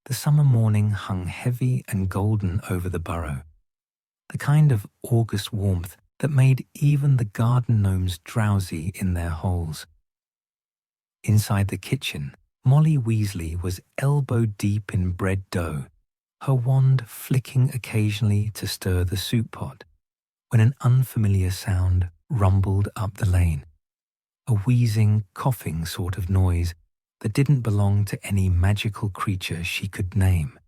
The summer morning hung heavy and golden over the burrow, the kind of August warmth that made even the garden gnomes drowsy in their holes. Inside the kitchen, Molly Weasley was elbow-deep in bread dough, her wand flicking occasionally to stir the soup pot, when an unfamiliar sound rumbled up the lane, a wheezing, coughing sort of noise that didn't belong to any magical creature she could name.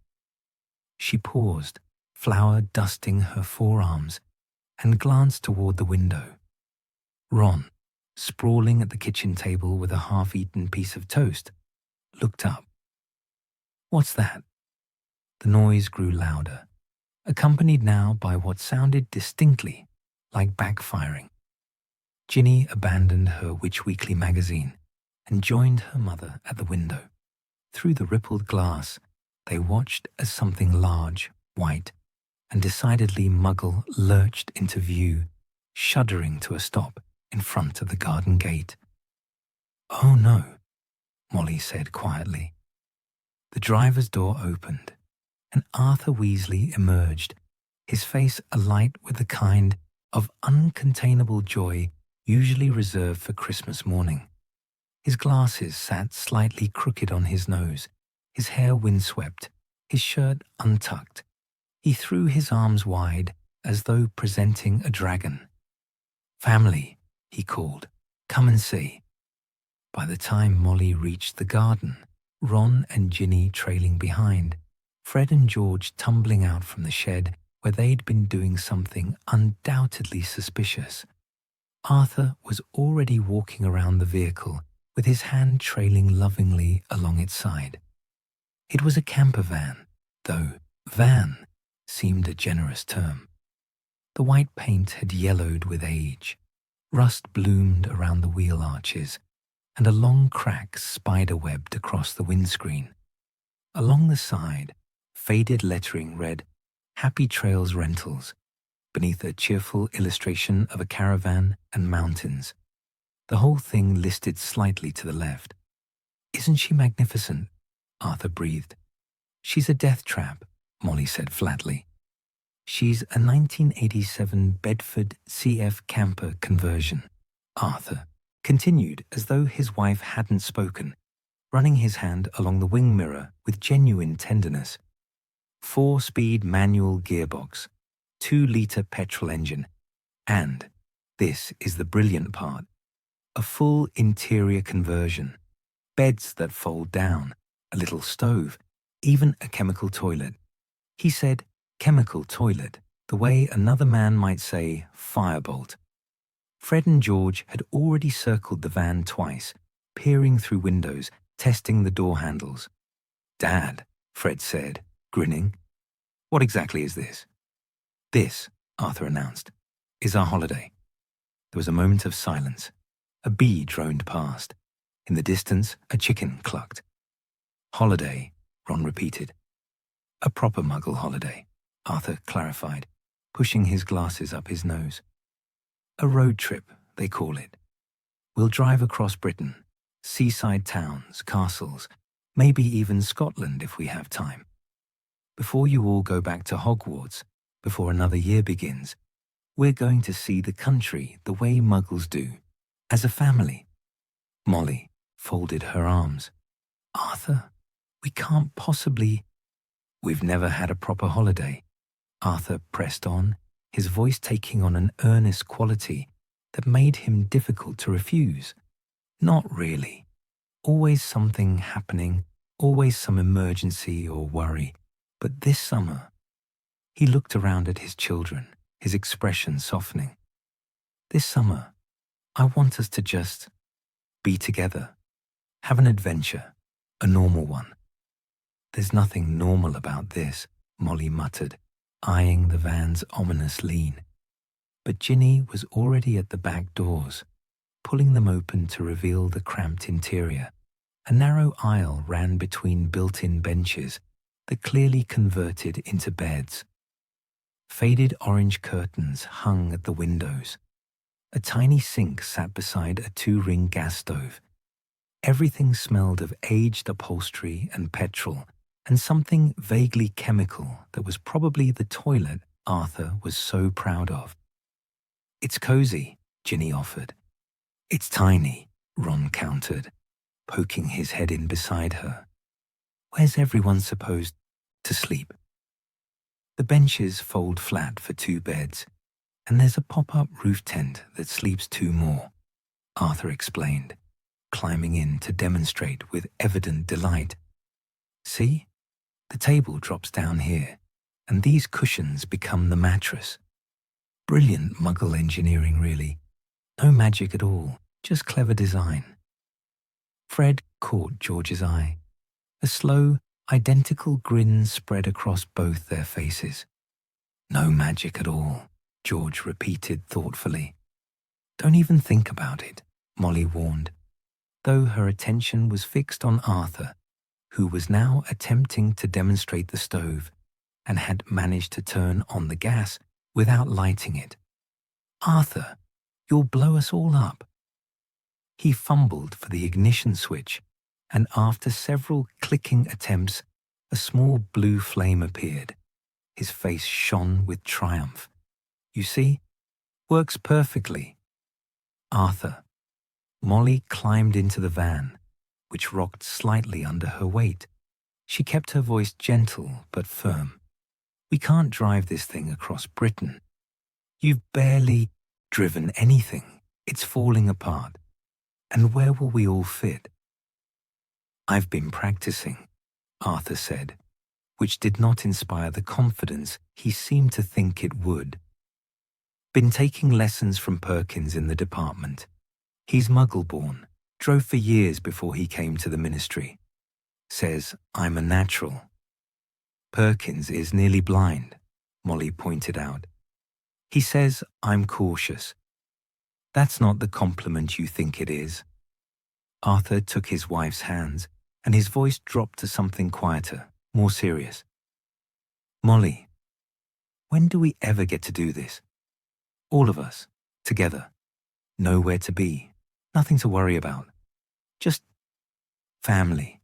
She paused, flour dusting her forearms, and glanced toward the window. Ron, sprawling at the kitchen table with a half-eaten piece of toast, looked up. "What's that?" The noise grew louder, accompanied now by what sounded distinctly like backfiring. Ginny abandoned her Witch Weekly magazine and joined her mother at the window. Through the rippled glass, they watched as something large, white, and decidedly muggle lurched into view, shuddering to a stop in front of the garden gate. "Oh no," Molly said quietly. The driver's door opened, and Arthur Weasley emerged, his face alight with the kind of uncontainable joy usually reserved for Christmas morning. His glasses sat slightly crooked on his nose, his hair windswept, his shirt untucked. He threw his arms wide as though presenting a dragon. "Family," he called, "come and see." By the time Molly reached the garden, Ron and Ginny trailing behind, Fred and George tumbling out from the shed where they'd been doing something undoubtedly suspicious, Arthur was already walking around the vehicle with his hand trailing lovingly along its side. It was a camper van, though van seemed a generous term. The white paint had yellowed with age, rust bloomed around the wheel arches, and a long crack spider-webbed across the windscreen. Along the side, faded lettering read, "Happy Trails Rentals," beneath a cheerful illustration of a caravan and mountains. The whole thing listed slightly to the left. "Isn't she magnificent?" Arthur breathed. "She's a death trap," Molly said flatly. "She's a 1987 Bedford CF camper conversion," Arthur continued as though his wife hadn't spoken, running his hand along the wing mirror with genuine tenderness. 4-speed manual gearbox, 2-liter petrol engine, and, this is the brilliant part, a full interior conversion, beds that fold down, a little stove, even a chemical toilet. He said chemical toilet, the way another man might say firebolt. Fred and George had already circled the van twice, peering through windows, testing the door handles. "Dad," Fred said, grinning. "What exactly is this?" "This," Arthur announced, "is our holiday." There was a moment of silence. A bee droned past. In the distance, a chicken clucked. "Holiday," Ron repeated. "A proper Muggle holiday," Arthur clarified, pushing his glasses up his nose. "A road trip, they call it. We'll drive across Britain, seaside towns, castles, maybe even Scotland if we have time. Before you all go back to Hogwarts, before another year begins, we're going to see the country the way Muggles do, as a family." Molly folded her arms. "Arthur, we can't possibly—" "We've never had a proper holiday," Arthur pressed on, his voice taking on an earnest quality that made him difficult to refuse. "Not really. Always something happening, always some emergency or worry. But this summer—" He looked around at his children, his expression softening. "This summer, I want us to just be together, have an adventure, a normal one." "There's nothing normal about this," Molly muttered, eyeing the van's ominous lean. But Ginny was already at the back doors, pulling them open to reveal the cramped interior. A narrow aisle ran between built-in benches that clearly converted into beds. Faded orange curtains hung at the windows. A tiny sink sat beside a 2-ring gas stove. Everything smelled of aged upholstery and petrol and something vaguely chemical that was probably the toilet Arthur was so proud of. "It's cozy," Ginny offered. "It's tiny," Ron countered, poking his head in beside her. "Where's everyone supposed to sleep?" "The benches fold flat for 2 beds, and there's a pop-up roof tent that sleeps 2 more, Arthur explained, climbing in to demonstrate with evident delight. "See? The table drops down here, and these cushions become the mattress. Brilliant Muggle engineering, really. No magic at all, just clever design." Fred caught George's eye. A slow, identical grin spread across both their faces. "No magic at all," George repeated thoughtfully. "Don't even think about it," Molly warned, though her attention was fixed on Arthur, who was now attempting to demonstrate the stove and had managed to turn on the gas without lighting it. "Arthur, you'll blow us all up." He fumbled for the ignition switch, and after several clicking attempts, a small blue flame appeared. His face shone with triumph. "You see? Works perfectly." "Arthur." Molly climbed into the van, which rocked slightly under her weight. She kept her voice gentle but firm. "We can't drive this thing across Britain. You've barely driven anything. It's falling apart. And where will we all fit?" "I've been practicing," Arthur said, which did not inspire the confidence he seemed to think it would. "Been taking lessons from Perkins in the department. He's Muggle-born, drove for years before he came to the ministry. Says I'm a natural." "Perkins is nearly blind," Molly pointed out. "He says I'm cautious. That's not the compliment you think it is." Arthur took his wife's hands, and his voice dropped to something quieter, more serious. "Molly, when do we ever get to do this? All of us, together. Nowhere to be, nothing to worry about. Just family."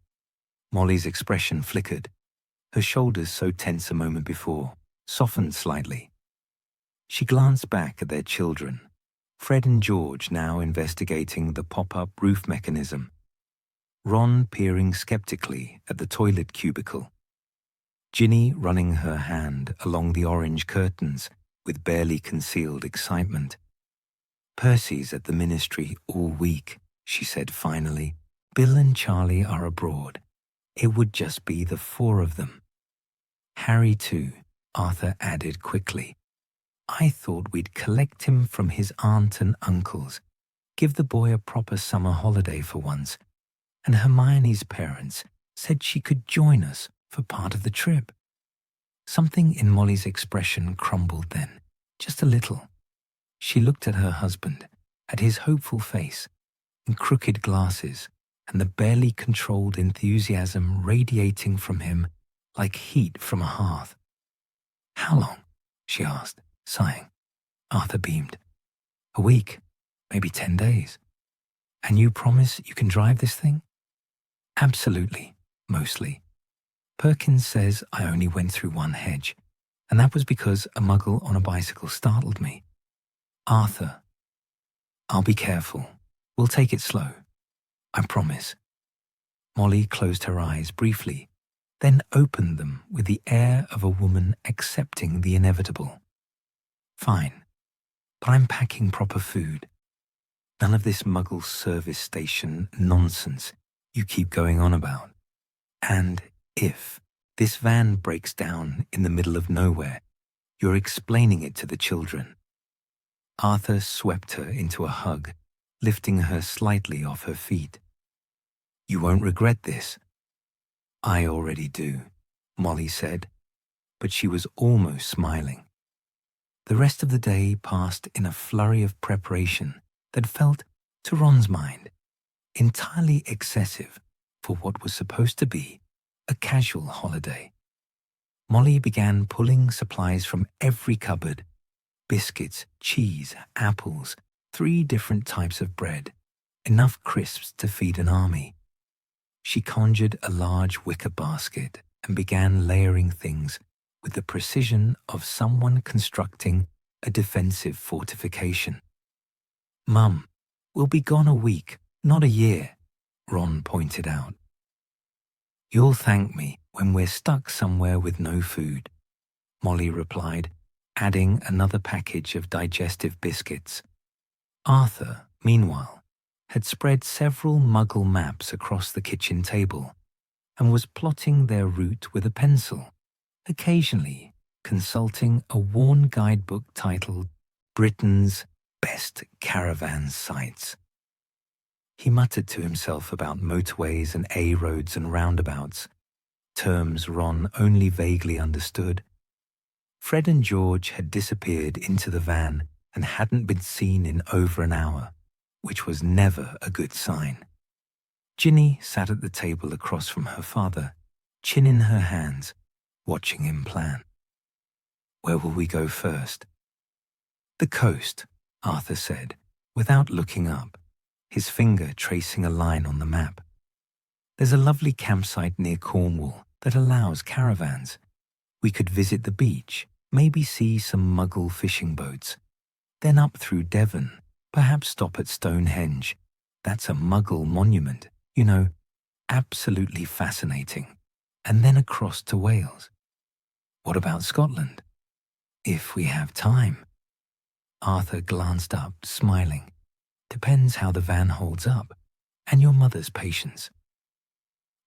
Molly's expression flickered. Her shoulders, so tense a moment before, softened slightly. She glanced back at their children, Fred and George now investigating the pop-up roof mechanism, Ron peering skeptically at the toilet cubicle, Ginny running her hand along the orange curtains with barely concealed excitement. "Percy's at the ministry all week," she said finally. "Bill and Charlie are abroad. It would just be the 4 of them. Harry too," Arthur added quickly. "I thought we'd collect him from his aunt and uncles, give the boy a proper summer holiday for once, and Hermione's parents said she could join us for part of the trip." Something in Molly's expression crumbled then, just a little. She looked at her husband, at his hopeful face and crooked glasses, and the barely controlled enthusiasm radiating from him like heat from a hearth. "How long?" she asked, sighing. Arthur beamed. "A week, maybe 10 days. And you promise you can drive this thing?" "Absolutely, mostly. Perkins says I only went through one hedge, and that was because a Muggle on a bicycle startled me. Arthur, I'll be careful. We'll take it slow. I promise." Molly closed her eyes briefly, then opened them with the air of a woman accepting the inevitable. "Fine, but I'm packing proper food. None of this Muggle service station nonsense you keep going on about. And if this van breaks down in the middle of nowhere, you're explaining it to the children." Arthur swept her into a hug, lifting her slightly off her feet. "You won't regret this." "I already do," Molly said, but she was almost smiling. The rest of the day passed in a flurry of preparation that felt, to Ron's mind, entirely excessive for what was supposed to be a casual holiday. Molly began pulling supplies from every cupboard: biscuits, cheese, apples, 3 different types of bread, enough crisps to feed an army. She conjured a large wicker basket and began layering things with the precision of someone constructing a defensive fortification. "Mum, we'll be gone a week, not a year," Ron pointed out. "You'll thank me when we're stuck somewhere with no food," Molly replied, adding another package of digestive biscuits. Arthur, meanwhile, had spread several Muggle maps across the kitchen table and was plotting their route with a pencil, occasionally consulting a worn guidebook titled Britain's Best Caravan Sites. He muttered to himself about motorways and A-roads and roundabouts, terms Ron only vaguely understood. Fred and George had disappeared into the van and hadn't been seen in over an hour, which was never a good sign. Ginny sat at the table across from her father, chin in her hands, watching him plan. "Where will we go first?" "The coast," Arthur said, without looking up, his finger tracing a line on the map. "There's a lovely campsite near Cornwall that allows caravans. We could visit the beach, maybe see some Muggle fishing boats. Then up through Devon, perhaps stop at Stonehenge. That's a Muggle monument, you know, absolutely fascinating. And then across to Wales. What about Scotland? If we have time." Arthur glanced up, smiling. "Depends how the van holds up, and your mother's patience."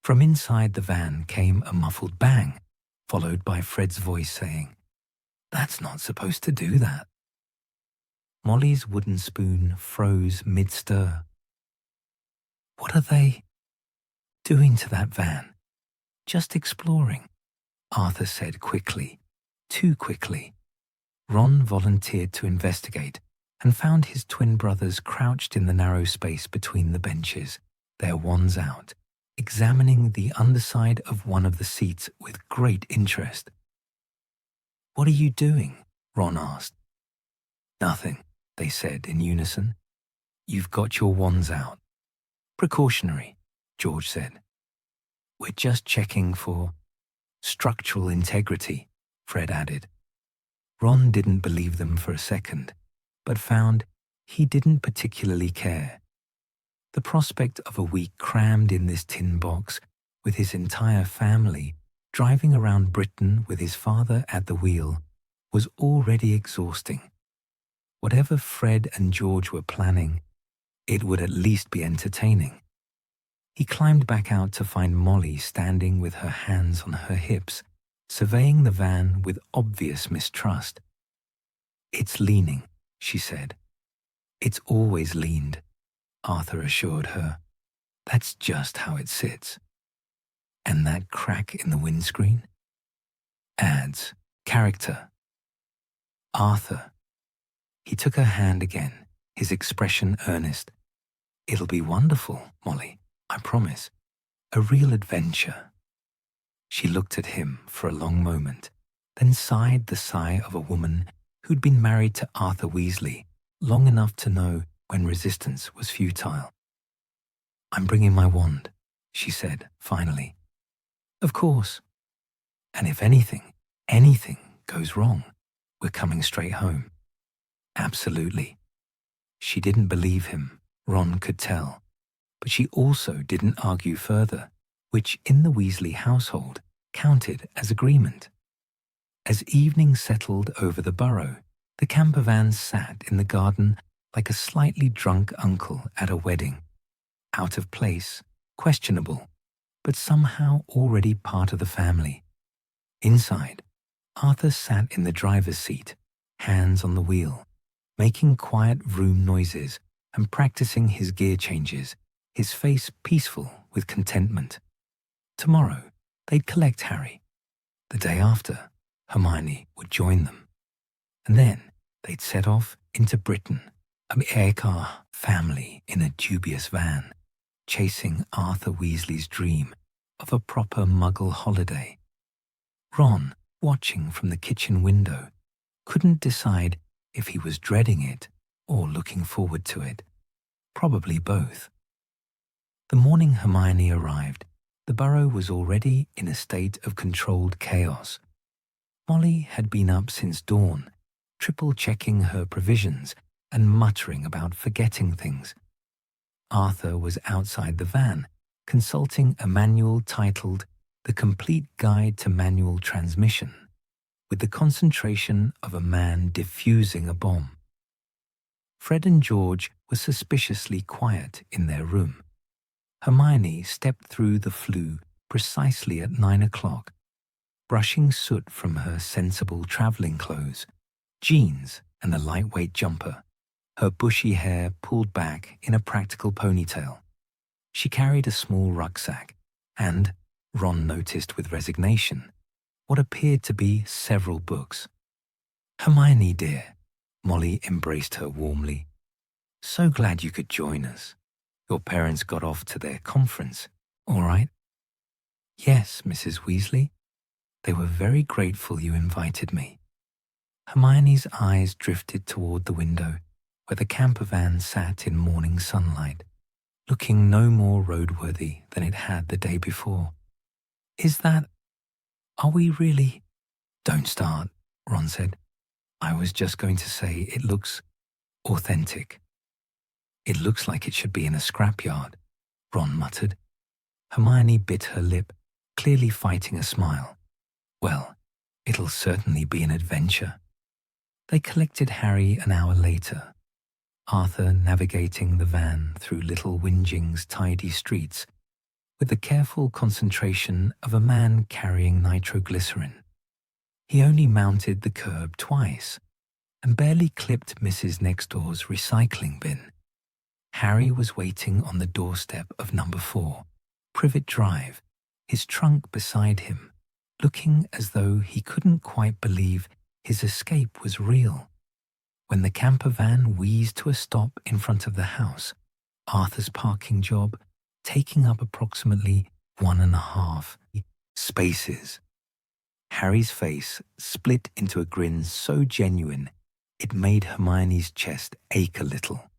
From inside the van came a muffled bang, followed by Fred's voice saying, "That's not supposed to do that." Molly's wooden spoon froze mid-stir. "What are they doing to that van?" "Just exploring," Arthur said quickly, too quickly. Ron volunteered to investigate and found his twin brothers crouched in the narrow space between the benches, their wands out, examining the underside of one of the seats with great interest. "What are you doing?" Ron asked. "Nothing," they said in unison. "You've got your wands out." "Precautionary," George said. "We're just checking for structural integrity," Fred added. Ron didn't believe them for a second, but found he didn't particularly care. The prospect of a week crammed in this tin box with his entire family driving around Britain with his father at the wheel was already exhausting. Whatever Fred and George were planning, it would at least be entertaining. He climbed back out to find Molly standing with her hands on her hips, surveying the van with obvious mistrust. "It's leaning," she said. "It's always leaned," Arthur assured her. "That's just how it sits." "And that crack in the windscreen?" "Adds character." "Arthur." He took her hand again, his expression earnest. "It'll be wonderful, Molly, I promise. A real adventure." She looked at him for a long moment, then sighed the sigh of a woman who'd been married to Arthur Weasley long enough to know when resistance was futile. "I'm bringing my wand," she said finally. "Of course. And if anything goes wrong, we're coming straight home." "Absolutely." She didn't believe him, Ron could tell, but she also didn't argue further, which in the Weasley household counted as agreement. As evening settled over the burrow, the campervan sat in the garden like a slightly drunk uncle at a wedding. Out of place, questionable, but somehow already part of the family. Inside, Arthur sat in the driver's seat, hands on the wheel, making quiet vroom noises and practicing his gear changes, his face peaceful with contentment. Tomorrow, they'd collect Harry. The day after, Hermione would join them. And then they'd set off into Britain, a Aekar family in a dubious van, chasing Arthur Weasley's dream of a proper Muggle holiday. Ron, watching from the kitchen window, couldn't decide if he was dreading it or looking forward to it. Probably both. The morning Hermione arrived, The burrow was already in a state of controlled chaos. Molly had been up since dawn, triple-checking her provisions and muttering about forgetting things. Arthur was outside the van, consulting a manual titled The Complete Guide to Manual Transmission, with the concentration of a man defusing a bomb. Fred and George were suspiciously quiet in their room. Hermione stepped through the flue precisely at 9 o'clock, brushing soot from her sensible traveling clothes, jeans and a lightweight jumper, her bushy hair pulled back in a practical ponytail. She carried a small rucksack and, Ron noticed with resignation, what appeared to be several books. "Hermione, dear," Molly embraced her warmly. "So glad you could join us. Your parents got off to their conference, all right?" "Yes, Mrs. Weasley. They were very grateful you invited me." Hermione's eyes drifted toward the window, where the camper van sat in morning sunlight, looking no more roadworthy than it had the day before. Are we really? "Don't start," Ron said. "I was just going to say it looks authentic." "It looks like it should be in a scrapyard," Ron muttered. Hermione bit her lip, clearly fighting a smile. "Well, it'll certainly be an adventure." They collected Harry an hour later, Arthur navigating the van through Little Whinging's tidy streets with the careful concentration of a man carrying nitroglycerin. He only mounted the curb twice and barely clipped Mrs. Nextdoor's recycling bin. Harry was waiting on the doorstep of number 4, Privet Drive, his trunk beside him, looking as though he couldn't quite believe his escape was real. When the camper van wheezed to a stop in front of the house, Arthur's parking job taking up approximately 1.5 spaces, Harry's face split into a grin so genuine it made Hermione's chest ache a little.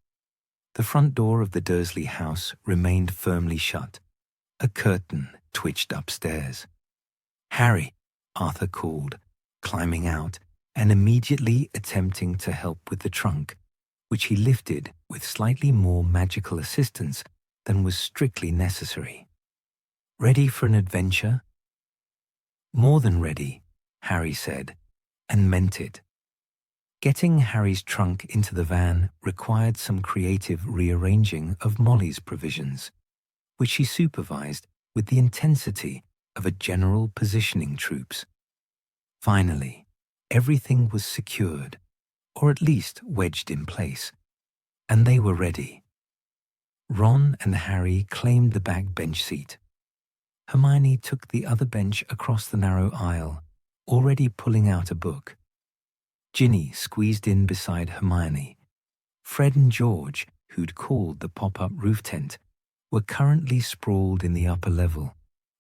The front door of the Dursley house remained firmly shut. A curtain twitched upstairs. "Harry," Arthur called, climbing out and immediately attempting to help with the trunk, which he lifted with slightly more magical assistance than was strictly necessary. "Ready for an adventure?" "More than ready," Harry said, and meant it. Getting Harry's trunk into the van required some creative rearranging of Molly's provisions, which she supervised with the intensity of a general positioning troops. Finally, everything was secured, or at least wedged in place, and they were ready. Ron and Harry claimed the back bench seat. Hermione took the other bench across the narrow aisle, already pulling out a book. Ginny squeezed in beside Hermione. Fred and George, who'd called the pop-up roof tent, were currently sprawled in the upper level,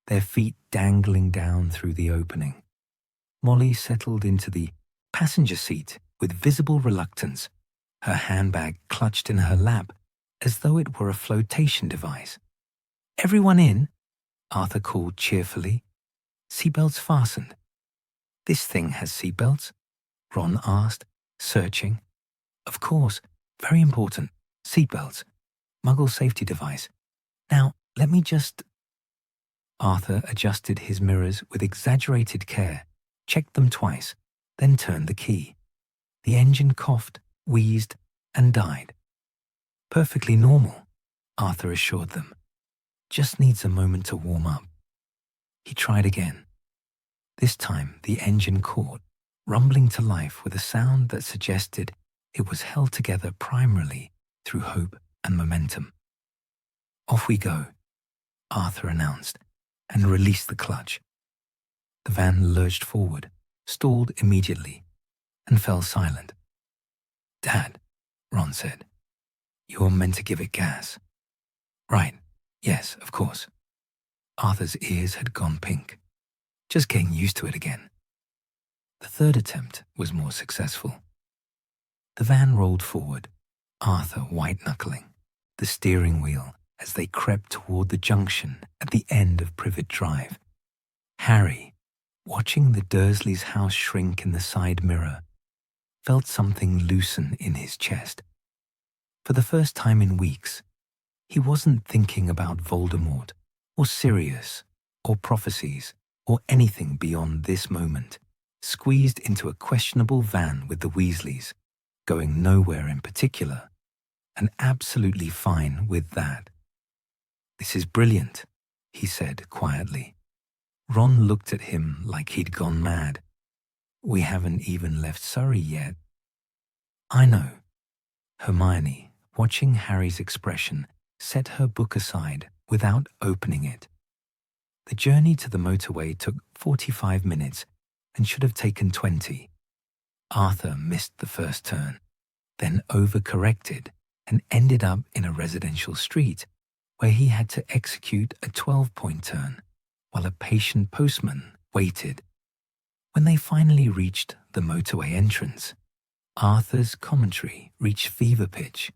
their feet dangling down through the opening. Molly settled into the passenger seat with visible reluctance, her handbag clutched in her lap as though it were a flotation device. "Everyone in?" Arthur called cheerfully. "Seatbelts fastened." "This thing has seatbelts?" Ron asked, searching. "Of course, very important. Seatbelts. Muggle safety device. Now, let me just..." Arthur adjusted his mirrors with exaggerated care, checked them twice, then turned the key. The engine coughed, wheezed, and died. "Perfectly normal," Arthur assured them. "Just needs a moment to warm up." He tried again. This time the engine caught, rumbling to life with a sound that suggested it was held together primarily through hope and momentum. "Off we go," Arthur announced, and released the clutch. The van lurched forward, stalled immediately, and fell silent. "Dad," Ron said, "you were meant to give it gas." "Right, yes, of course." Arthur's ears had gone pink. Just getting used to it again. The third attempt was more successful. The van rolled forward, Arthur white-knuckling, the steering wheel as they crept toward the junction at the end of Privet Drive. Harry, watching the Dursleys' house shrink in the side mirror, felt something loosen in his chest. For the first time in weeks, he wasn't thinking about Voldemort, or Sirius, or prophecies, or anything beyond this moment, squeezed into a questionable van with the Weasleys, going nowhere in particular, and absolutely fine with that. "This is brilliant," he said quietly. Ron looked at him like he'd gone mad. "We haven't even left Surrey yet." "I know." Hermione, watching Harry's expression, set her book aside without opening it. The journey to the motorway took 45 minutes and should have taken 20. Arthur missed the first turn, then overcorrected and ended up in a residential street where he had to execute a 12-point turn while a patient postman waited. When they finally reached the motorway entrance, Arthur's commentary reached fever pitch.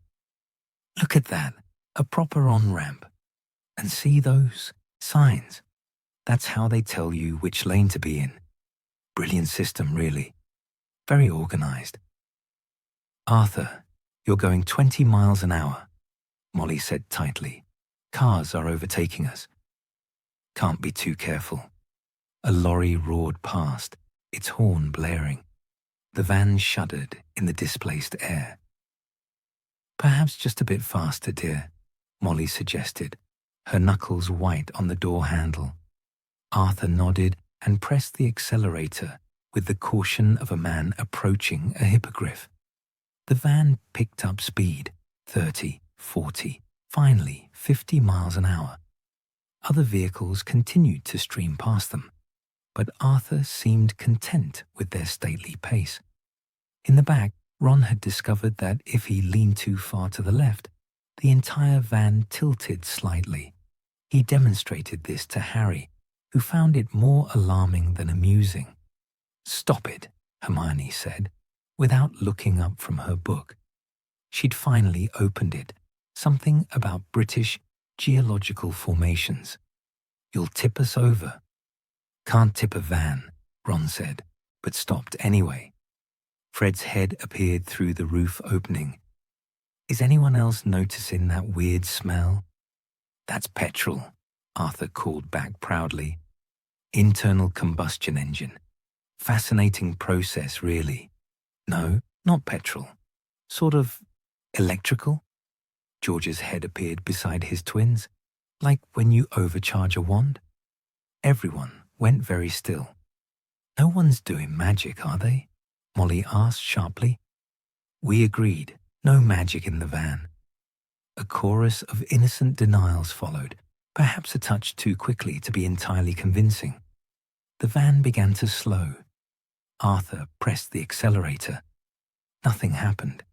"Look at that, a proper on-ramp. And see those signs? That's how they tell you which lane to be in. Brilliant system, really. Very organized." "Arthur, you're going 20 miles an hour," Molly said tightly. "Cars are overtaking us." "Can't be too careful." A lorry roared past, its horn blaring. The van shuddered in the displaced air. "Perhaps just a bit faster, dear," Molly suggested, her knuckles white on the door handle. Arthur nodded and pressed the accelerator with the caution of a man approaching a hippogriff. The van picked up speed, 30, 40, finally 50 miles an hour. Other vehicles continued to stream past them, but Arthur seemed content with their stately pace. In the back, Ron had discovered that if he leaned too far to the left, the entire van tilted slightly. He demonstrated this to Harry, who found it more alarming than amusing. "Stop it," Hermione said, without looking up from her book. She'd finally opened it, something about British geological formations. "You'll tip us over." "Can't tip a van," Ron said, but stopped anyway. Fred's head appeared through the roof opening. "Is anyone else noticing that weird smell?" "That's petrol," Arthur called back proudly. "Internal combustion engine. Fascinating process, really. No, not petrol. Sort of electrical." George's head appeared beside his twins, like when you overcharge a wand. Everyone went very still. "No one's doing magic, are they?" Molly asked sharply. We agreed, no magic in the van. A chorus of innocent denials followed, perhaps a touch too quickly to be entirely convincing. The van began to slow. Arthur pressed the accelerator. Nothing happened.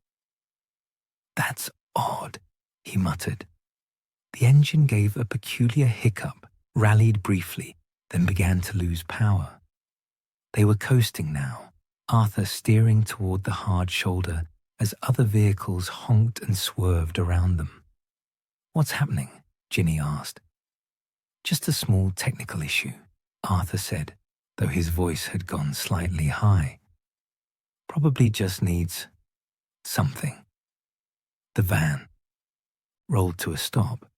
"That's odd," he muttered. The engine gave a peculiar hiccup, rallied briefly, then began to lose power. They were coasting now, Arthur steering toward the hard shoulder as other vehicles honked and swerved around them. "What's happening?" Ginny asked. "Just a small technical issue," Arthur said, though his voice had gone slightly high. "Probably just needs something." The van rolled to a stop.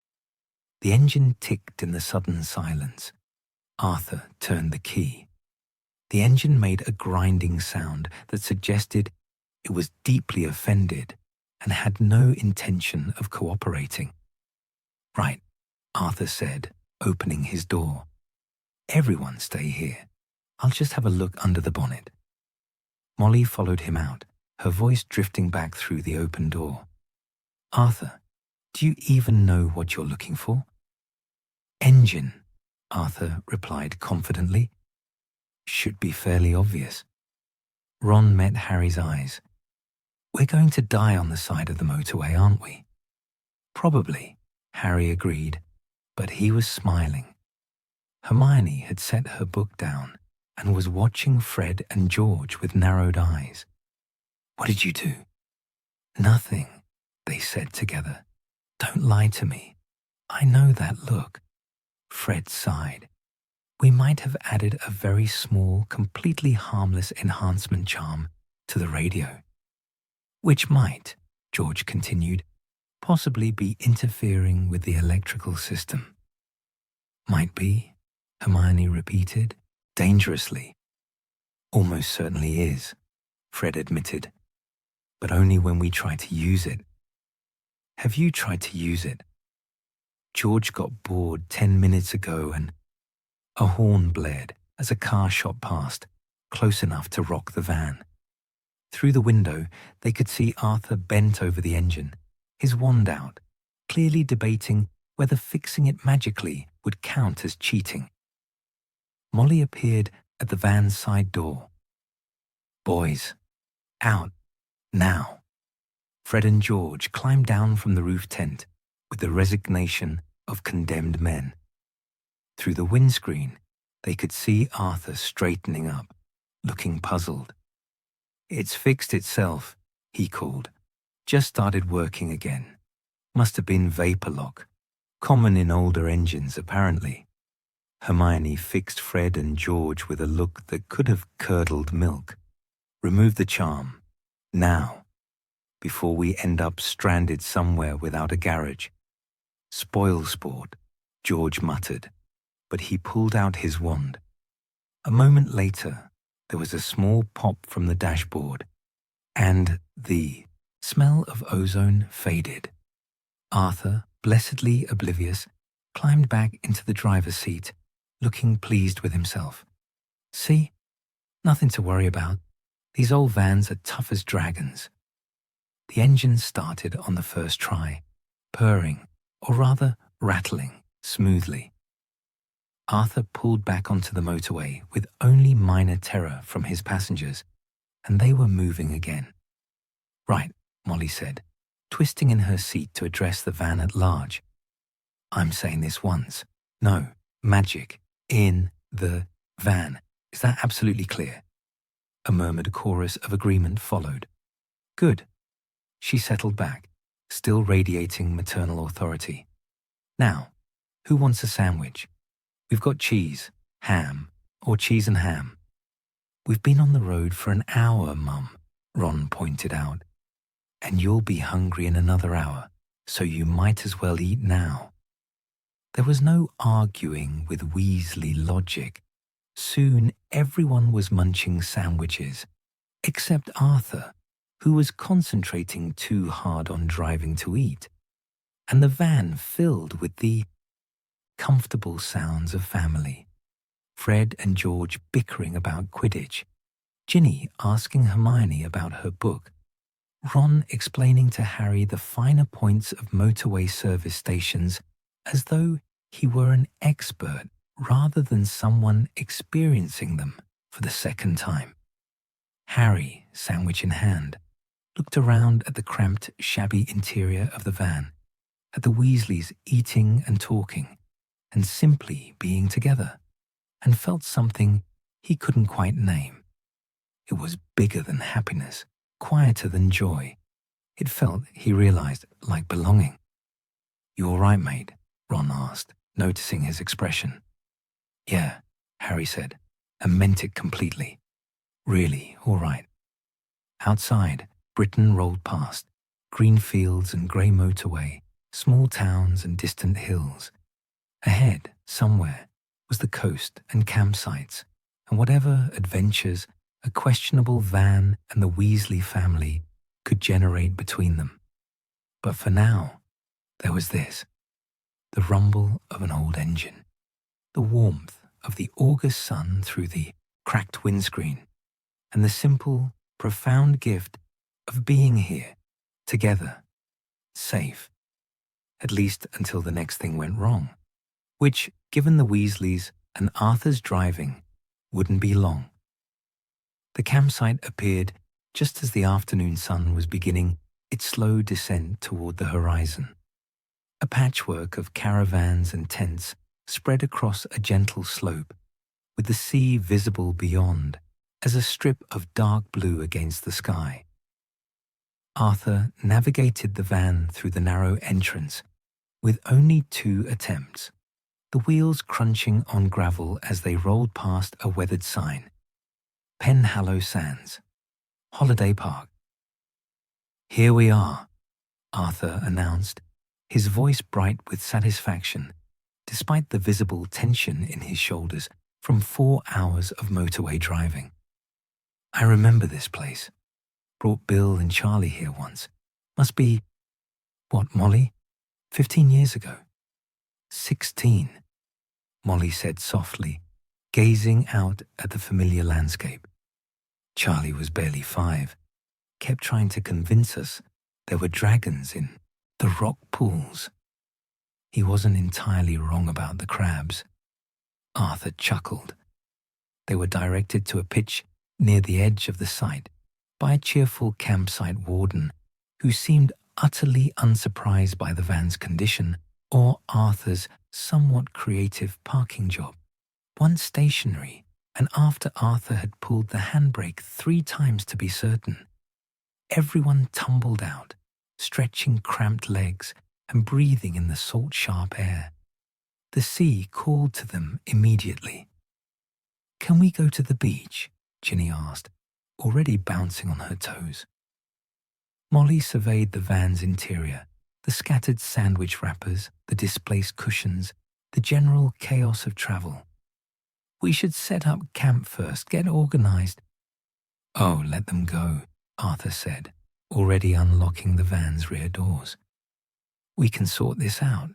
The engine ticked in the sudden silence. Arthur turned the key. The engine made a grinding sound that suggested it was deeply offended and had no intention of cooperating. "Right," Arthur said, opening his door. "Everyone stay here. I'll just have a look under the bonnet." Molly followed him out, her voice drifting back through the open door. "Arthur, do you even know what you're looking for?" "Engine," Arthur replied confidently. "Should be fairly obvious." Ron met Harry's eyes. "We're going to die on the side of the motorway, aren't we?" "Probably," Harry agreed, but he was smiling. Hermione had set her book down and was watching Fred and George with narrowed eyes. "What did you do?" "Nothing," they said together. "Don't lie to me. I know that look. Fred sighed. We might have added a very small, completely harmless enhancement charm to the radio. Which might, George continued, possibly be interfering with the electrical system. Might be, Hermione repeated, dangerously. Almost certainly is, Fred admitted, but only when we try to use it. Have you tried to use it? George got bored 10 minutes ago and a horn blared as a car shot past, close enough to rock the van. Through the window, they could see Arthur bent over the engine, his wand out, clearly debating whether fixing it magically would count as cheating. Molly appeared at the van's side door. Boys, out, now. Fred and George climbed down from the roof tent with the resignation of condemned men. Through the windscreen, they could see Arthur straightening up, looking puzzled. It's fixed itself, he called. Just started working again. Must have been vapor lock. Common in older engines, apparently. Hermione fixed Fred and George with a look that could have curdled milk. Remove the charm. Now. Before we end up stranded somewhere without a garage. Spoil sport, George muttered, but he pulled out his wand. A moment later, there was a small pop from the dashboard, and the smell of ozone faded. Arthur, blessedly oblivious, climbed back into the driver's seat, looking pleased with himself. See? Nothing to worry about. These old vans are tough as dragons. The engine started on the first try, purring, or rather rattling, smoothly. Arthur pulled back onto the motorway with only minor terror from his passengers, and they were moving again. Right, Molly said, twisting in her seat to address the van at large. I'm saying this once. No, magic, in the van. Is that absolutely clear? A murmured chorus of agreement followed. Good. She settled back, still radiating maternal authority. Now, who wants a sandwich? We've got cheese, ham, or cheese and ham. We've been on the road for an hour, Mum, Ron pointed out. And you'll be hungry in another hour, so you might as well eat now. There was no arguing with Weasley logic. Soon everyone was munching sandwiches, except Arthur, who was concentrating too hard on driving to eat, and the van filled with the comfortable sounds of family. Fred and George bickering about Quidditch, Ginny asking Hermione about her book, Ron explaining to Harry the finer points of motorway service stations as though he were an expert rather than someone experiencing them for the second time. Harry, sandwich in hand, looked around at the cramped, shabby interior of the van, at the Weasleys eating and talking, and simply being together, and felt something he couldn't quite name. It was bigger than happiness, quieter than joy. It felt, he realized, like belonging. You all right, mate? Ron asked, noticing his expression. Yeah, Harry said, and meant it completely. Really, all right. Outside, Britain rolled past, green fields and grey motorway, small towns and distant hills. Ahead, somewhere, was the coast and campsites, and whatever adventures a questionable van and the Weasley family could generate between them. But for now, there was this, the rumble of an old engine, the warmth of the August sun through the cracked windscreen, and the simple, profound gift of being here, together, safe, at least until the next thing went wrong, which, given the Weasleys and Arthur's driving, wouldn't be long. The campsite appeared just as the afternoon sun was beginning its slow descent toward the horizon. A patchwork of caravans and tents spread across a gentle slope, with the sea visible beyond as a strip of dark blue against the sky. Arthur navigated the van through the narrow entrance, with only 2 attempts, the wheels crunching on gravel as they rolled past a weathered sign. Penhallow Sands, Holiday Park. "Here we are," Arthur announced, his voice bright with satisfaction, despite the visible tension in his shoulders from 4 hours of motorway driving. "I remember this place. Brought Bill and Charlie here once. Must be, what, Molly? 15 years ago." 16, Molly said softly, gazing out at the familiar landscape. Charlie was barely 5, kept trying to convince us there were dragons in the rock pools. He wasn't entirely wrong about the crabs. Arthur chuckled. They were directed to a pitch near the edge of the site by a cheerful campsite warden who seemed utterly unsurprised by the van's condition or Arthur's somewhat creative parking job. Once stationary, and after Arthur had pulled the handbrake 3 times to be certain, everyone tumbled out, stretching cramped legs and breathing in the salt-sharp air. The sea called to them immediately. "Can we go to the beach?" Ginny asked, already bouncing on her toes. Molly surveyed the van's interior, the scattered sandwich wrappers, the displaced cushions, the general chaos of travel. "We should set up camp first, get organized." "Oh, let them go," Arthur said, already unlocking the van's rear doors. "We can sort this out.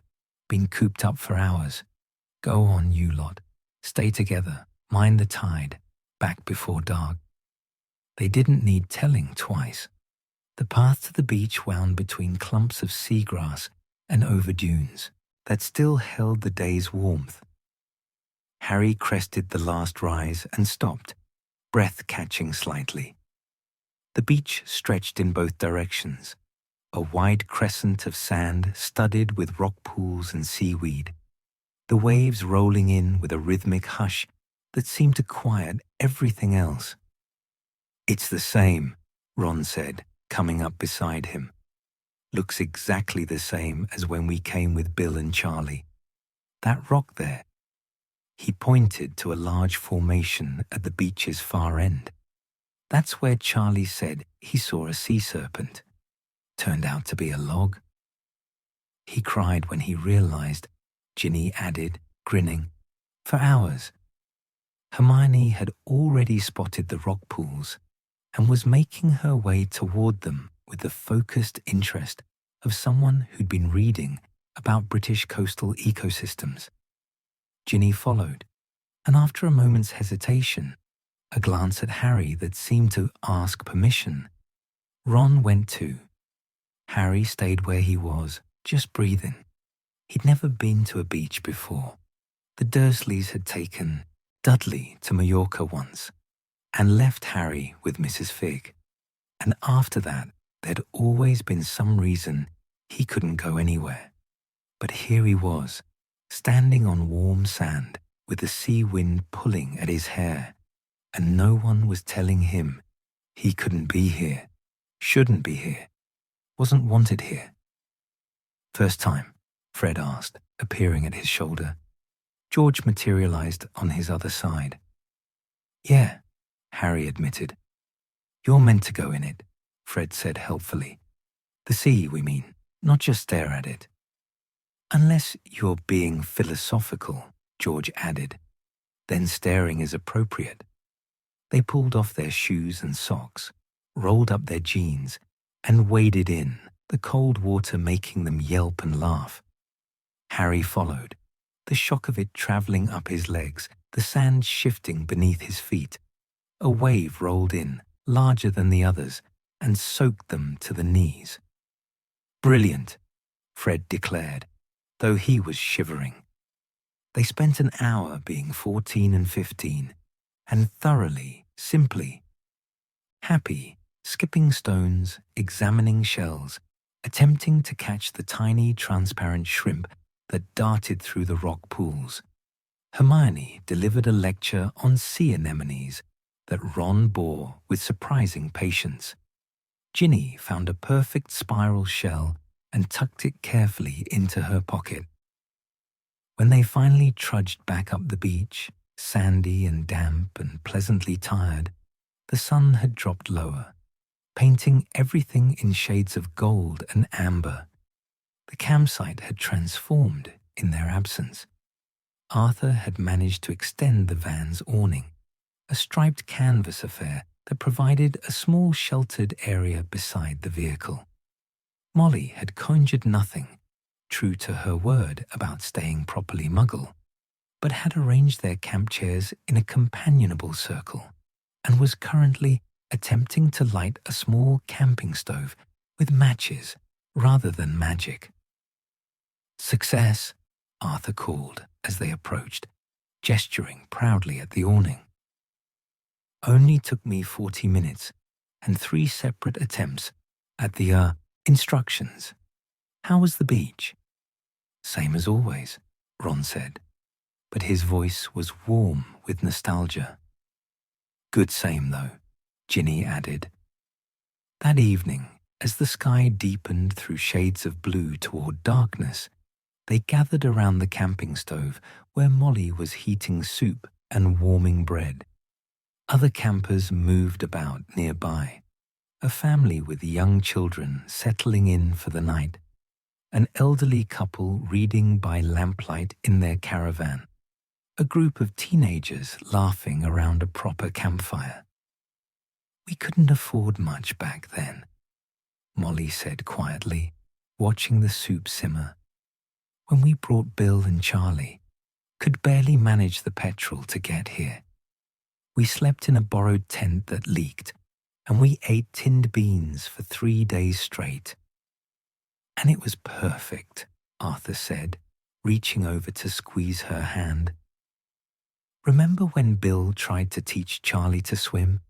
Been cooped up for hours. Go on, you lot. Stay together, mind the tide, back before dark." They didn't need telling twice. The path to the beach wound between clumps of seagrass and over dunes that still held the day's warmth. Harry crested the last rise and stopped, breath catching slightly. The beach stretched in both directions, a wide crescent of sand studded with rock pools and seaweed, the waves rolling in with a rhythmic hush that seemed to quiet everything else. "It's the same," Ron said, coming up beside him. "Looks exactly the same as when we came with Bill and Charlie. That rock there." He pointed to a large formation at the beach's far end. "That's where Charlie said he saw a sea serpent. Turned out to be a log." He cried when he realized, Ginny added, grinning, "for hours." Hermione had already spotted the rock pools and was making her way toward them with the focused interest of someone who'd been reading about British coastal ecosystems. Ginny followed, and after a moment's hesitation, a glance at Harry that seemed to ask permission, Ron went too. Harry stayed where he was, just breathing. He'd never been to a beach before. The Dursleys had taken Dudley to Mallorca once and left Harry with Mrs. Figg. And after that, there'd always been some reason he couldn't go anywhere. But here he was, standing on warm sand with the sea wind pulling at his hair, and no one was telling him he couldn't be here, shouldn't be here, wasn't wanted here. "First time?" Fred asked, appearing at his shoulder. George materialized on his other side. "Yeah," Harry admitted. "You're meant to go in it," Fred said helpfully. "The sea, we mean, not just stare at it." "Unless you're being philosophical," George added. "Then staring is appropriate." They pulled off their shoes and socks, rolled up their jeans, and waded in, the cold water making them yelp and laugh. Harry followed, the shock of it traveling up his legs, the sand shifting beneath his feet. A wave rolled in, larger than the others, and soaked them to the knees. "Brilliant," Fred declared, though he was shivering. They spent an hour being 14 and 15, and thoroughly, simply happy, skipping stones, examining shells, attempting to catch the tiny transparent shrimp that darted through the rock pools. Hermione delivered a lecture on sea anemones that Ron bore with surprising patience. Ginny found a perfect spiral shell and tucked it carefully into her pocket. When they finally trudged back up the beach, sandy and damp and pleasantly tired, the sun had dropped lower, painting everything in shades of gold and amber. The campsite had transformed in their absence. Arthur had managed to extend the van's awning, a striped canvas affair that provided a small sheltered area beside the vehicle. Molly had conjured nothing, true to her word about staying properly Muggle, but had arranged their camp chairs in a companionable circle and was currently attempting to light a small camping stove with matches rather than magic. "Success," Arthur called as they approached, gesturing proudly at the awning. "Only took me 40 minutes and 3 separate attempts at the instructions. How was the beach?" "Same as always," Ron said, but his voice was warm with nostalgia. "Good same, though," Ginny added. That evening, as the sky deepened through shades of blue toward darkness, they gathered around the camping stove where Molly was heating soup and warming bread. Other campers moved about nearby, a family with young children settling in for the night, an elderly couple reading by lamplight in their caravan, a group of teenagers laughing around a proper campfire. "We couldn't afford much back then," Molly said quietly, watching the soup simmer. "When we brought Bill and Charlie, could barely manage the petrol to get here. We slept in a borrowed tent that leaked, and we ate tinned beans for 3 days straight." "And it was perfect," Arthur said, reaching over to squeeze her hand. "Remember when Bill tried to teach Charlie to swim?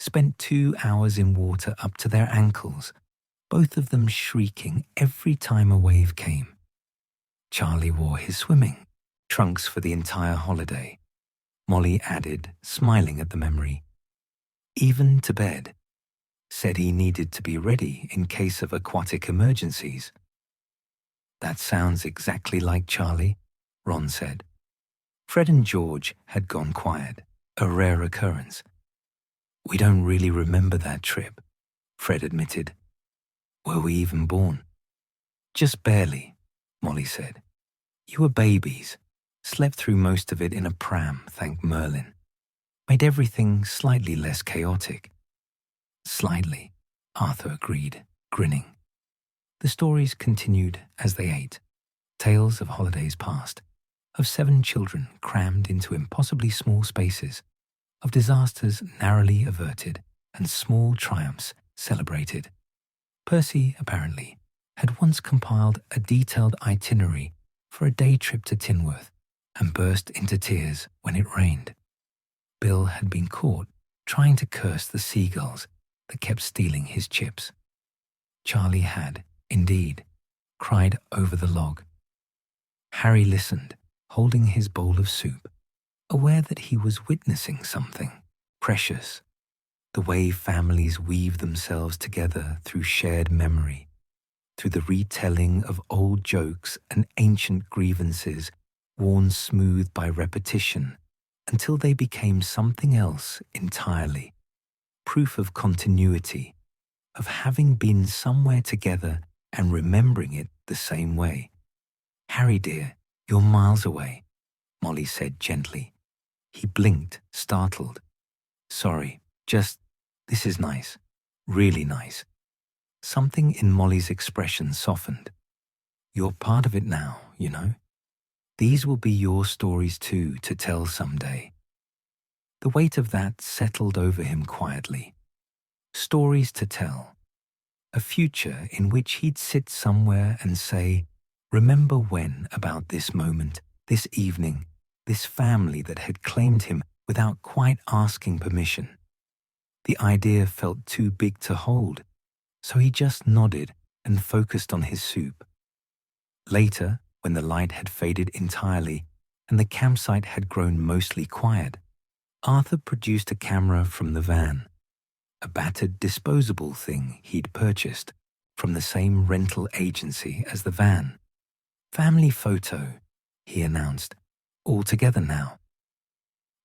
Spent 2 hours in water up to their ankles, both of them shrieking every time a wave came. Charlie wore his swimming trunks for the entire holiday," Molly added, smiling at the memory. "Even to bed. Said he needed to be ready in case of aquatic emergencies." "That sounds exactly like Charlie," Ron said. Fred and George had gone quiet, a rare occurrence. "We don't really remember that trip," Fred admitted. "Were we even born?" "Just barely," Molly said. "You were babies. Slept through most of it in a pram, thank Merlin. Made everything slightly less chaotic." "Slightly," Arthur agreed, grinning. The stories continued as they ate. Tales of holidays past, of 7 children crammed into impossibly small spaces, of disasters narrowly averted and small triumphs celebrated. Percy, apparently, had once compiled a detailed itinerary for a day trip to Tinworth and burst into tears when it rained. Bill had been caught trying to curse the seagulls that kept stealing his chips. Charlie had, indeed, cried over the log. Harry listened, holding his bowl of soup, aware that he was witnessing something precious, the way families weave themselves together through shared memory, through the retelling of old jokes and ancient grievances worn smooth by repetition until they became something else entirely, proof of continuity, of having been somewhere together and remembering it the same way. "Harry dear, you're miles away," Molly said gently. He blinked, startled. "Sorry, this is nice, really nice." Something in Molly's expression softened. "You're part of it now, you know. These will be your stories too to tell someday." The weight of that settled over him quietly. Stories to tell. A future in which he'd sit somewhere and say, "Remember when about this moment, this evening, this family that had claimed him without quite asking permission." The idea felt too big to hold, so he just nodded and focused on his soup. Later, when the light had faded entirely and the campsite had grown mostly quiet, Arthur produced a camera from the van, a battered disposable thing he'd purchased from the same rental agency as the van. "Family photo," he announced, "all together now."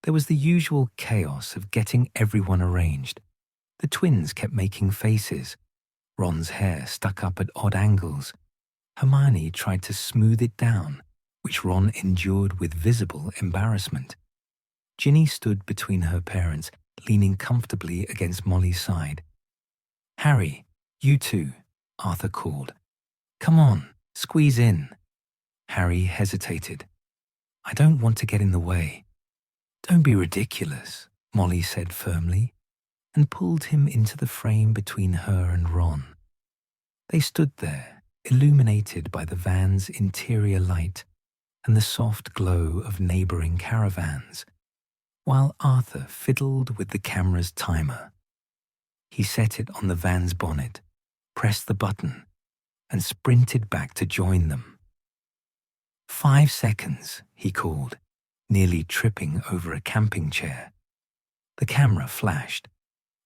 There was the usual chaos of getting everyone arranged. The twins kept making faces. Ron's hair stuck up at odd angles. Hermione tried to smooth it down, which Ron endured with visible embarrassment. Ginny stood between her parents, leaning comfortably against Molly's side. "Harry, you too," Arthur called. "Come on, squeeze in." Harry hesitated. "I don't want to get in the way." "Don't be ridiculous," Molly said firmly, and pulled him into the frame between her and Ron. They stood there, illuminated by the van's interior light and the soft glow of neighboring caravans, while Arthur fiddled with the camera's timer. He set it on the van's bonnet, pressed the button, and sprinted back to join them. 5 seconds, he called, nearly tripping over a camping chair. The camera flashed.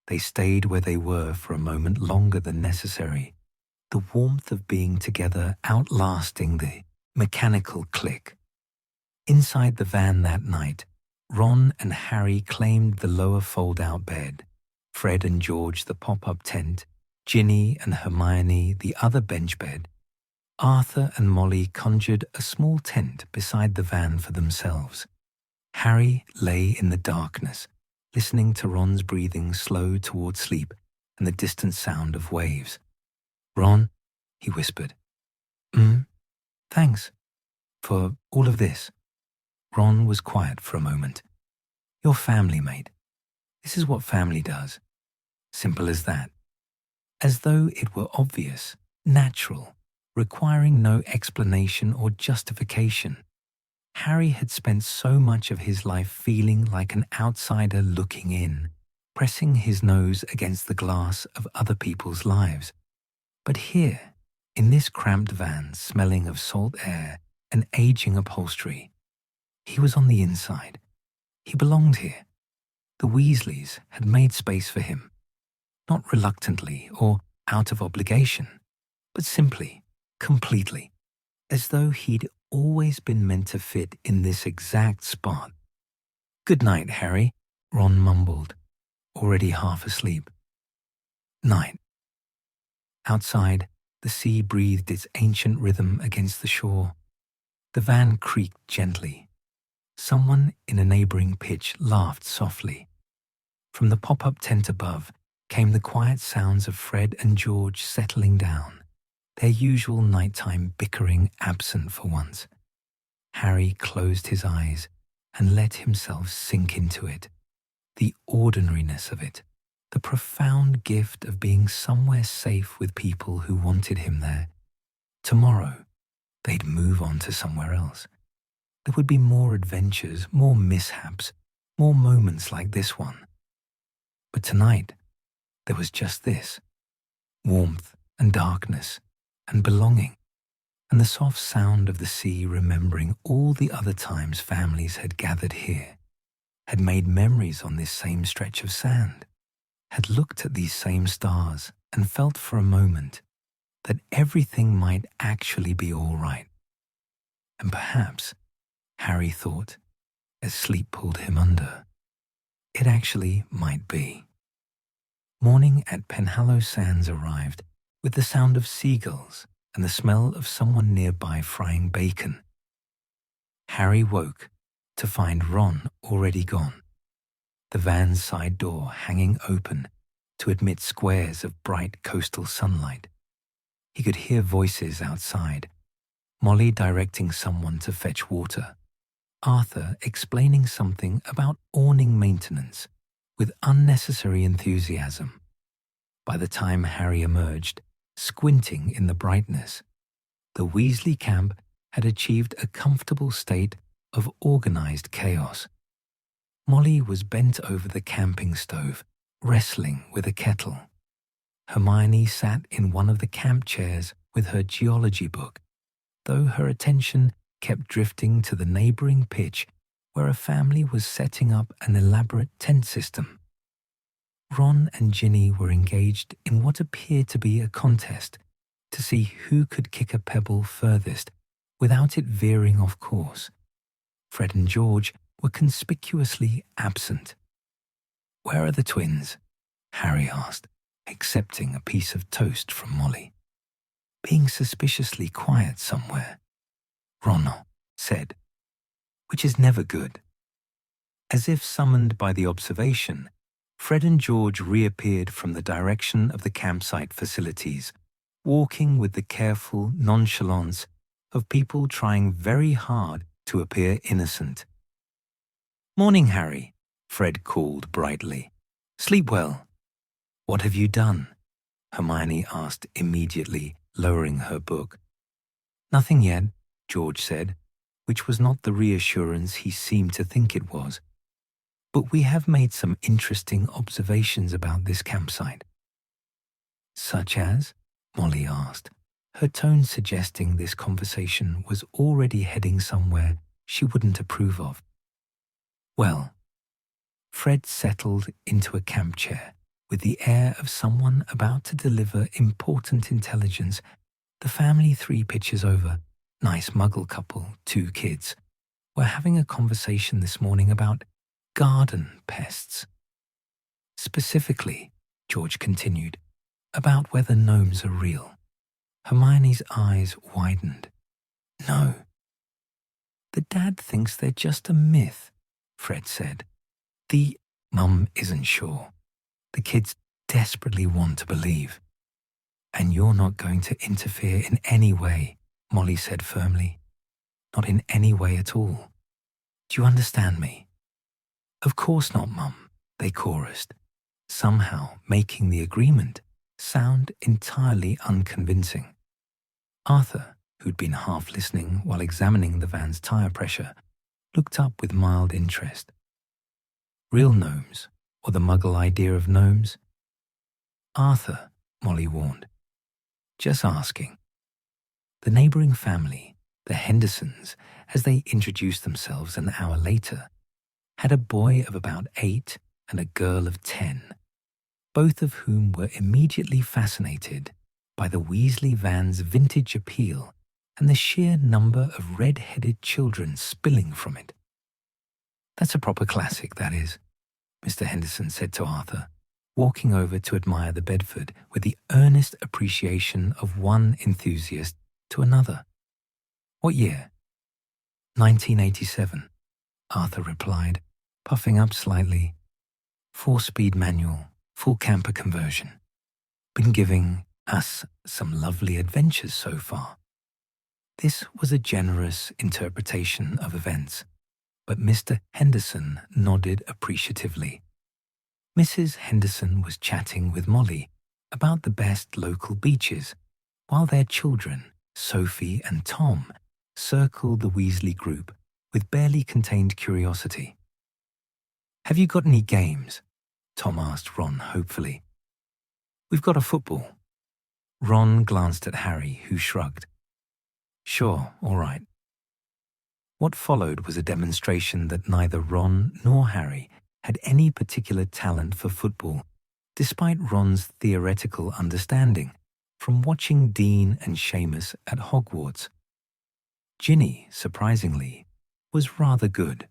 They stayed where they were for a moment longer than necessary, the warmth of being together outlasting the mechanical click. Inside the van that night, Ron and Harry claimed the lower fold-out bed, Fred and George the pop-up tent, Ginny and Hermione the other bench bed. Arthur and Molly conjured a small tent beside the van for themselves. Harry lay in the darkness, listening to Ron's breathing slow toward sleep and the distant sound of waves. "Ron," he whispered. "Thanks. For all of this." Ron was quiet for a moment. "You're family, mate. This is what family does. Simple as that." As though it were obvious, natural, requiring no explanation or justification. Harry had spent so much of his life feeling like an outsider looking in, pressing his nose against the glass of other people's lives. But here, in this cramped van smelling of salt air and aging upholstery, he was on the inside. He belonged here. The Weasleys had made space for him, not reluctantly or out of obligation, but simply, completely, as though he'd always been meant to fit in this exact spot. "Good night, Harry," Ron mumbled, already half asleep. "Night." Outside, the sea breathed its ancient rhythm against the shore. The van creaked gently. Someone in a neighboring pitch laughed softly. From the pop-up tent above came the quiet sounds of Fred and George settling down, their usual nighttime bickering absent for once. Harry closed his eyes and let himself sink into it, the ordinariness of it, the profound gift of being somewhere safe with people who wanted him there. Tomorrow, they'd move on to somewhere else. There would be more adventures, more mishaps, more moments like this one. But tonight, there was just this: warmth and darkness and belonging, and the soft sound of the sea remembering all the other times families had gathered here, had made memories on this same stretch of sand, had looked at these same stars and felt for a moment that everything might actually be all right. And perhaps, Harry thought, as sleep pulled him under, it actually might be. Morning at Penhallow Sands arrived with the sound of seagulls and the smell of someone nearby frying bacon. Harry woke to find Ron already gone, the van's side door hanging open to admit squares of bright coastal sunlight. He could hear voices outside, Molly directing someone to fetch water, Arthur explaining something about awning maintenance with unnecessary enthusiasm. By the time Harry emerged, squinting in the brightness, the Weasley camp had achieved a comfortable state of organized chaos. Molly was bent over the camping stove, wrestling with a kettle. Hermione sat in one of the camp chairs with her geology book, though her attention kept drifting to the neighboring pitch where a family was setting up an elaborate tent system. Ron and Ginny were engaged in what appeared to be a contest to see who could kick a pebble furthest without it veering off course. Fred and George were conspicuously absent. "Where are the twins?" Harry asked, accepting a piece of toast from Molly. "Being suspiciously quiet somewhere," Ron said, "which is never good." As if summoned by the observation, Fred and George reappeared from the direction of the campsite facilities, walking with the careful nonchalance of people trying very hard to appear innocent. "Morning, Harry," Fred called brightly. "Sleep well." "What have you done?" Hermione asked immediately, lowering her book. "Nothing yet," George said, which was not the reassurance he seemed to think it was. "But we have made some interesting observations about this campsite." "Such as?" Molly asked, her tone suggesting this conversation was already heading somewhere she wouldn't approve of. "Well," Fred settled into a camp chair with the air of someone about to deliver important intelligence. "The family 3 pitches over, nice muggle couple, 2 kids, were having a conversation this morning about garden pests. Specifically," George continued, "about whether gnomes are real." Hermione's eyes widened. "No." "The dad thinks they're just a myth," Fred said. "The Mum isn't sure. The kids desperately want to believe." "And you're not going to interfere in any way," Molly said firmly. "Not in any way at all. Do you understand me?" "Of course not, Mum," they chorused, somehow making the agreement sound entirely unconvincing. Arthur, who'd been half listening while examining the van's tire pressure, looked up with mild interest. "Real gnomes, or the muggle idea of gnomes?" "Arthur," Molly warned. "Just asking." The neighboring family, the Hendersons, as they introduced themselves an hour later, had a boy of about 8 and a girl of 10, both of whom were immediately fascinated by the Weasley van's vintage appeal and the sheer number of red-headed children spilling from it. "That's a proper classic, that is," Mr. Henderson said to Arthur, walking over to admire the Bedford with the earnest appreciation of one enthusiast to another. "What year?" 1987, Arthur replied, puffing up slightly. 4-speed manual, full camper conversion. Been giving us some lovely adventures so far." This was a generous interpretation of events, but Mr. Henderson nodded appreciatively. Mrs. Henderson was chatting with Molly about the best local beaches, while their children, Sophie and Tom, circled the Weasley group with barely contained curiosity. "Have you got any games?" Tom asked Ron hopefully. "We've got a football." Ron glanced at Harry, who shrugged. "Sure, all right." What followed was a demonstration that neither Ron nor Harry had any particular talent for football, despite Ron's theoretical understanding from watching Dean and Seamus at Hogwarts. Ginny, surprisingly, was rather good.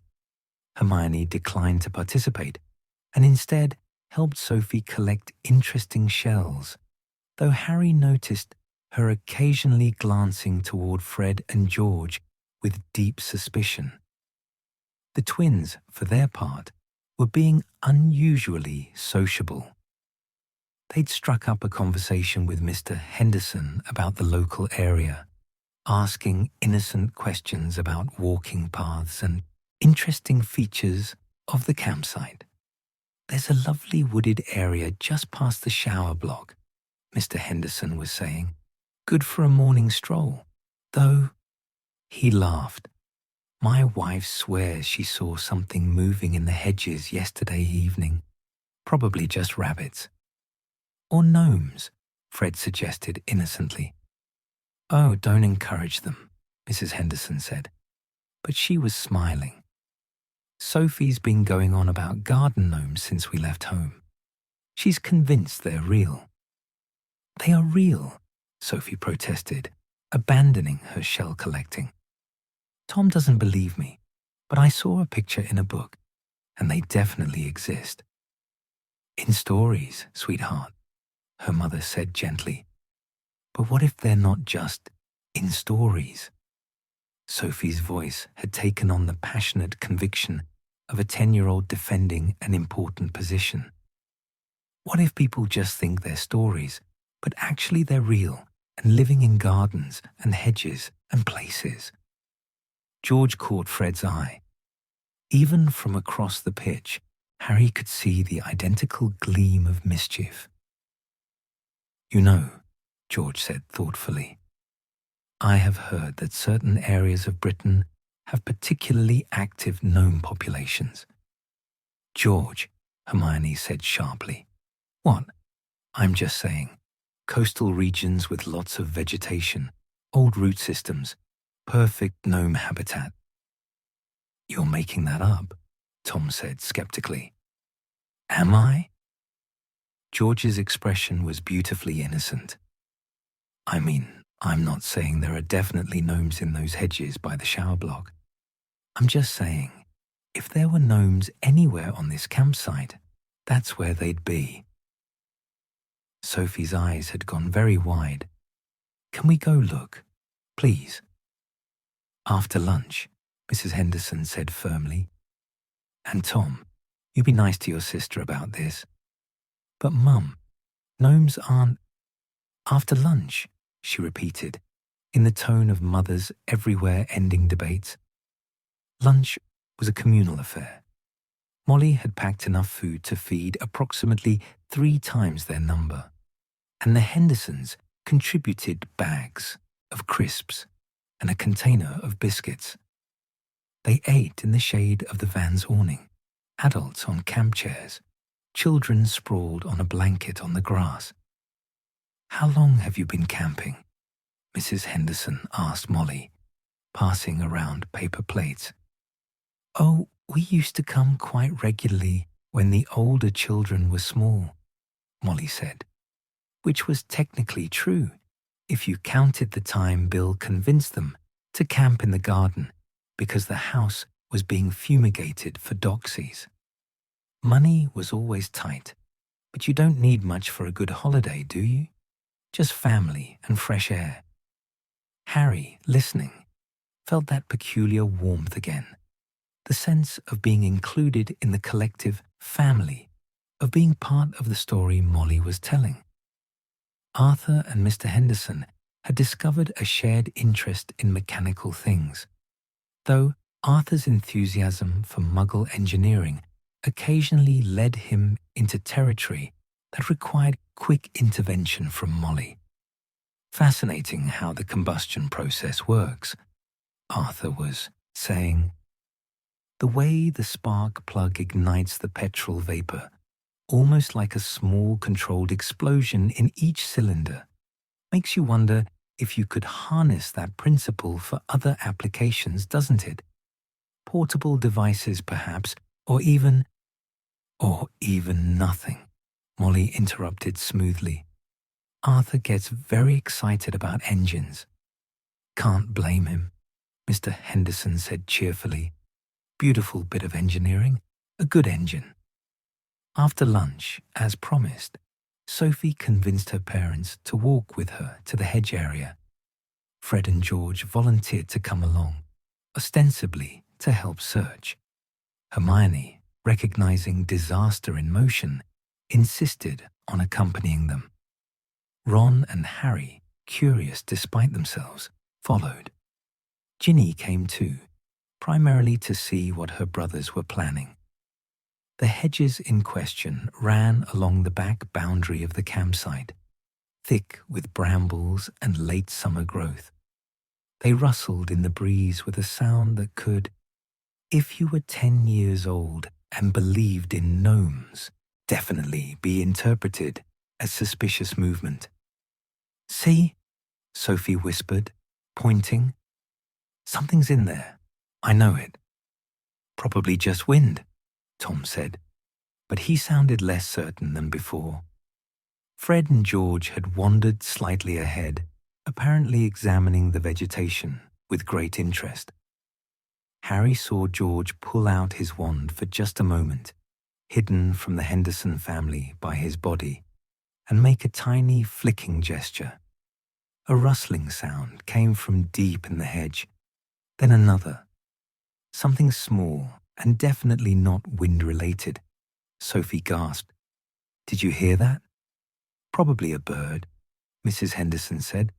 Hermione declined to participate and instead helped Sophie collect interesting shells, though Harry noticed her occasionally glancing toward Fred and George with deep suspicion. The twins, for their part, were being unusually sociable. They'd struck up a conversation with Mr. Henderson about the local area, asking innocent questions about walking paths and interesting features of the campsite. "There's a lovely wooded area just past the shower block," Mr. Henderson was saying. "Good for a morning stroll, though." He laughed. "My wife swears she saw something moving in the hedges yesterday evening. Probably just rabbits." "Or gnomes," Fred suggested innocently. "Oh, don't encourage them," Mrs. Henderson said. But she was smiling. "Sophie's been going on about garden gnomes since we left home. She's convinced they're real." "They are real," Sophie protested, abandoning her shell collecting. Tom doesn't believe me, but I saw a picture in a book, and they definitely exist. In stories, sweetheart, her mother said gently. But what if they're not just in stories? Sophie's voice had taken on the passionate conviction of a 10-year-old defending an important position. What if people just think they're stories, but actually they're real and living in gardens and hedges and places? George caught Fred's eye. Even from across the pitch, Harry could see the identical gleam of mischief. You know, George said thoughtfully, I have heard that certain areas of Britain have particularly active gnome populations. George, Hermione said sharply. What? I'm just saying. Coastal regions with lots of vegetation, old root systems, perfect gnome habitat. You're making that up, Tom said skeptically. Am I? George's expression was beautifully innocent. I mean, I'm not saying there are definitely gnomes in those hedges by the shower block. I'm just saying, if there were gnomes anywhere on this campsite, that's where they'd be. Sophie's eyes had gone very wide. Can we go look, please? After lunch, Mrs. Henderson said firmly. And Tom, you be nice to your sister about this. But Mum, gnomes aren't… After lunch, she repeated, in the tone of mothers everywhere ending debates. Lunch was a communal affair. Molly had packed enough food to feed approximately 3 times their number, and the Hendersons contributed bags of crisps and a container of biscuits. They ate in the shade of the van's awning, adults on camp chairs, children sprawled on a blanket on the grass. How long have you been camping? Mrs. Henderson asked Molly, passing around paper plates. Oh, we used to come quite regularly when the older children were small, Molly said, which was technically true if you counted the time Bill convinced them to camp in the garden because the house was being fumigated for doxies. Money was always tight, but you don't need much for a good holiday, do you? Just family and fresh air. Harry, listening, felt that peculiar warmth again, the sense of being included in the collective family, of being part of the story Molly was telling. Arthur and Mr. Henderson had discovered a shared interest in mechanical things, though Arthur's enthusiasm for Muggle engineering occasionally led him into territory that required quick intervention from Molly. Fascinating how the combustion process works, Arthur was saying. The way the spark plug ignites the petrol vapor, almost like a small controlled explosion in each cylinder, makes you wonder if you could harness that principle for other applications, doesn't it? Portable devices, perhaps, or even nothing, Molly interrupted smoothly. Arthur gets very excited about engines. Can't blame him, Mr. Henderson said cheerfully. Beautiful bit of engineering, a good engine. After lunch, as promised, Sophie convinced her parents to walk with her to the hedge area. Fred and George volunteered to come along, ostensibly to help search. Hermione, recognizing disaster in motion, insisted on accompanying them. Ron and Harry, curious despite themselves, followed. Ginny came too, primarily to see what her brothers were planning. The hedges in question ran along the back boundary of the campsite, thick with brambles and late summer growth. They rustled in the breeze with a sound that could, if you were 10 years old and believed in gnomes, definitely be interpreted as suspicious movement. See? Sophie whispered, pointing. Something's in there. I know it. Probably just wind, Tom said, but he sounded less certain than before. Fred and George had wandered slightly ahead, apparently examining the vegetation with great interest. Harry saw George pull out his wand for just a moment, hidden from the Henderson family by his body, and make a tiny flicking gesture. A rustling sound came from deep in the hedge, then another. Something small and definitely not wind-related. Sophie gasped. "Did you hear that?" "Probably a bird," Mrs. Henderson said,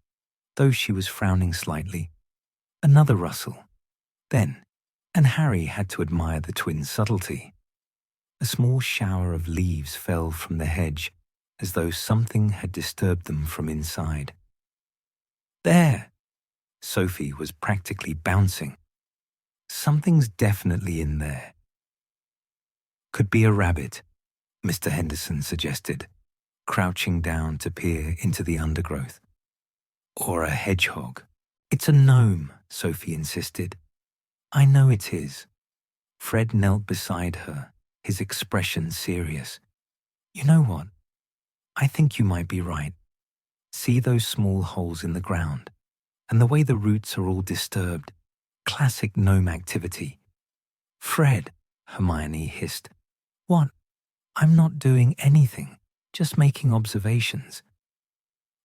though she was frowning slightly. Another rustle. Then, and Harry had to admire the twins' subtlety. A small shower of leaves fell from the hedge, as though something had disturbed them from inside. "There!" Sophie was practically bouncing. "Something's definitely in there." "Could be a rabbit," Mr. Henderson suggested, crouching down to peer into the undergrowth. "Or a hedgehog." "It's a gnome," Sophie insisted. "I know it is." Fred knelt beside her, his expression serious. "You know what? I think you might be right. See those small holes in the ground, and the way the roots are all disturbed. Classic gnome activity." "Fred," Hermione hissed. "What? I'm not doing anything, just making observations."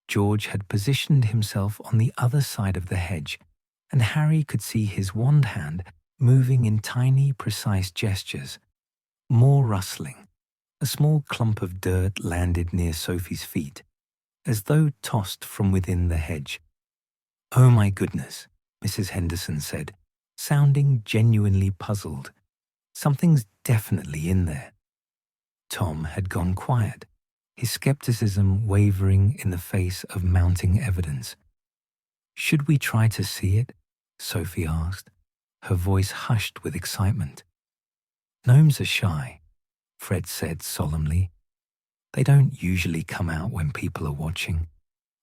George had positioned himself on the other side of the hedge, and Harry could see his wand hand moving in tiny, precise gestures. More rustling. A small clump of dirt landed near Sophie's feet, as though tossed from within the hedge. "Oh my goodness," Mrs. Henderson said, sounding genuinely puzzled. "Something's definitely in there." Tom had gone quiet, his skepticism wavering in the face of mounting evidence. "Should we try to see it?" Sophie asked, her voice hushed with excitement. "Gnomes are shy," Fred said solemnly. "They don't usually come out when people are watching.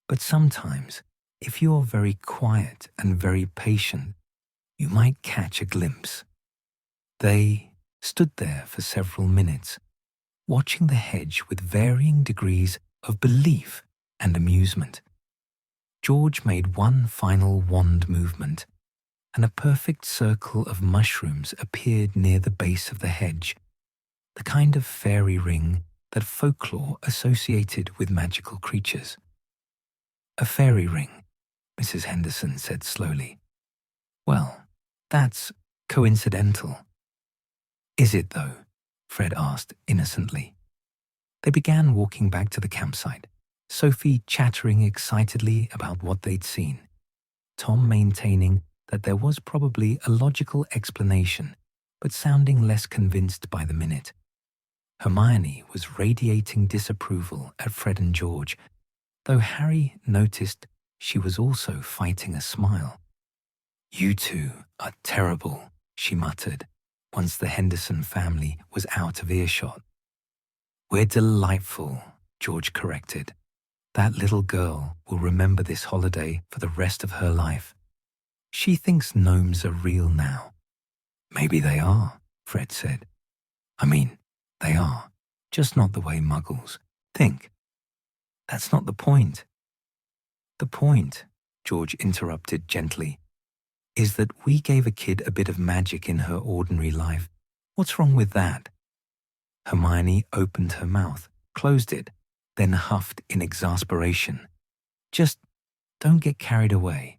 But sometimes, if you're very quiet and very patient, you might catch a glimpse." They stood there for several minutes, watching the hedge with varying degrees of belief and amusement. George made one final wand movement, and a perfect circle of mushrooms appeared near the base of the hedge, the kind of fairy ring that folklore associated with magical creatures. "A fairy ring," Mrs. Henderson said slowly. "Well, that's coincidental." "Is it, though?" Fred asked innocently. They began walking back to the campsite, Sophie chattering excitedly about what they'd seen, Tom maintaining that there was probably a logical explanation, but sounding less convinced by the minute. Hermione was radiating disapproval at Fred and George, though Harry noticed she was also fighting a smile. "You two are terrible," she muttered, once the Henderson family was out of earshot. "We're delightful," George corrected. "That little girl will remember this holiday for the rest of her life. She thinks gnomes are real now." "Maybe they are," Fred said. "I mean, they are, just not the way muggles think." "That's not the point." "The point," George interrupted gently, "is that we gave a kid a bit of magic in her ordinary life. What's wrong with that?" Hermione opened her mouth, closed it, then huffed in exasperation. "Just don't get carried away."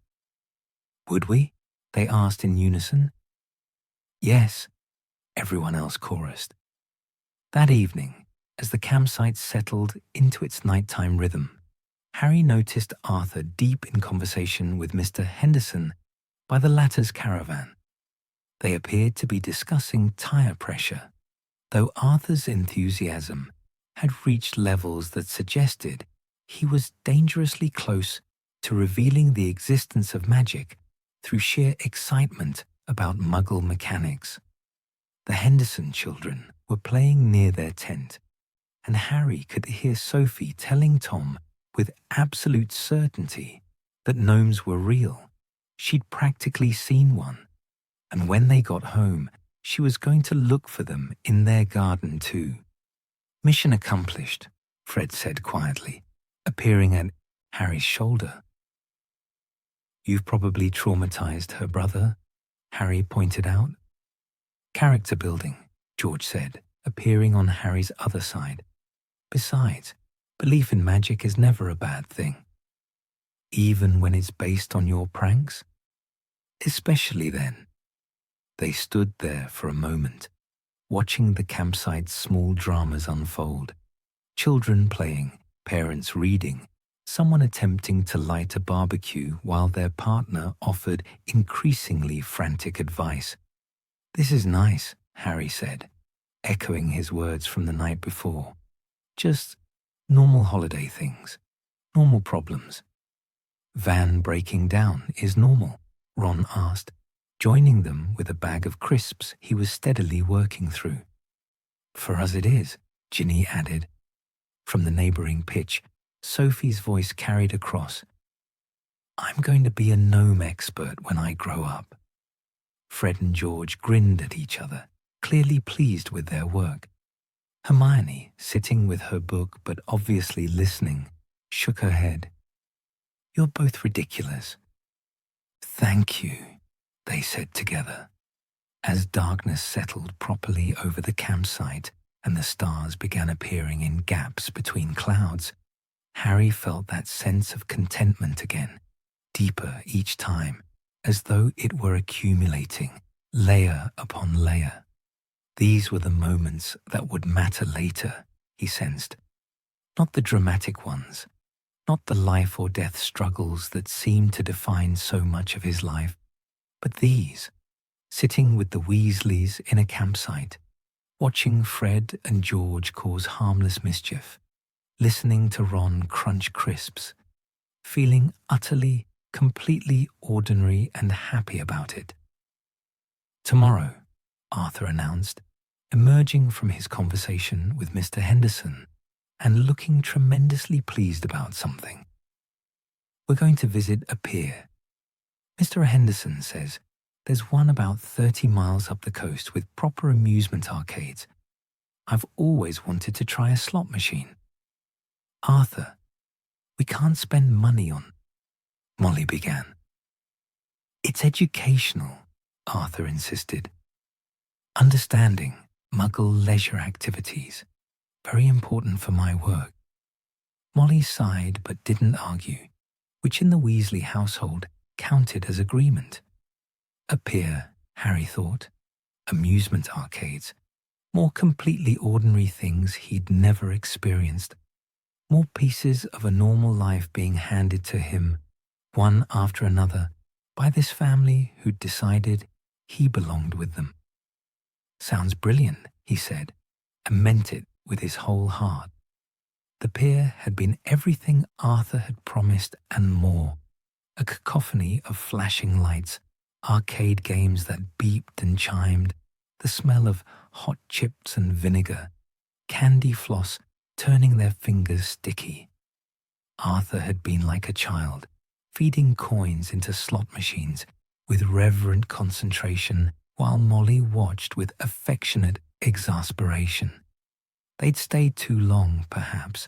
"Would we?" they asked in unison. "Yes," everyone else chorused. That evening, as the campsite settled into its nighttime rhythm, Harry noticed Arthur deep in conversation with Mr. Henderson by the latter's caravan. They appeared to be discussing tire pressure, though Arthur's enthusiasm had reached levels that suggested he was dangerously close to revealing the existence of magic through sheer excitement about Muggle mechanics. The Henderson children were playing near their tent, and Harry could hear Sophie telling Tom with absolute certainty that gnomes were real. She'd practically seen one, and when they got home, she was going to look for them in their garden too. "Mission accomplished," Fred said quietly, appearing at Harry's shoulder. You've probably traumatized her brother, Harry pointed out. Character building, George said, appearing on Harry's other side. Besides, belief in magic is never a bad thing. Even when it's based on your pranks? Especially then. They stood there for a moment, watching the campsite's small dramas unfold. Children playing, parents reading, someone attempting to light a barbecue while their partner offered increasingly frantic advice. "This is nice," Harry said, echoing his words from the night before. "Just normal holiday things, normal problems." "Van breaking down is normal?" Ron asked, joining them with a bag of crisps he was steadily working through. "For us it is," Ginny added. From the neighboring pitch, Sophie's voice carried across. "I'm going to be a gnome expert when I grow up." Fred and George grinned at each other, clearly pleased with their work. Hermione, sitting with her book but obviously listening, shook her head. "You're both ridiculous." "Thank you," they said together. As darkness settled properly over the campsite and the stars began appearing in gaps between clouds, Harry felt that sense of contentment again, deeper each time, as though it were accumulating, layer upon layer. These were the moments that would matter later, he sensed. Not the dramatic ones, not the life or death struggles that seemed to define so much of his life, but these, sitting with the Weasleys in a campsite, watching Fred and George cause harmless mischief, listening to Ron crunch crisps, feeling utterly, completely ordinary and happy about it. "Tomorrow," Arthur announced, emerging from his conversation with Mr. Henderson and looking tremendously pleased about something. "We're going to visit a pier. Mr. Henderson says there's one about 30 miles up the coast with proper amusement arcades. I've always wanted to try a slot machine." "Arthur, we can't spend money on," Molly began. "It's educational," Arthur insisted. "Understanding Muggle leisure activities, very important for my work." Molly sighed but didn't argue, which in the Weasley household counted as agreement. A pier, Harry thought, amusement arcades, more completely ordinary things he'd never experienced, more pieces of a normal life being handed to him, one after another, by this family who'd decided he belonged with them. "Sounds brilliant," he said, and meant it with his whole heart. The pier had been everything Arthur had promised and more, a cacophony of flashing lights, arcade games that beeped and chimed, the smell of hot chips and vinegar, candy floss turning their fingers sticky. Arthur had been like a child, feeding coins into slot machines with reverent concentration while Molly watched with affectionate exasperation. They'd stayed too long, perhaps,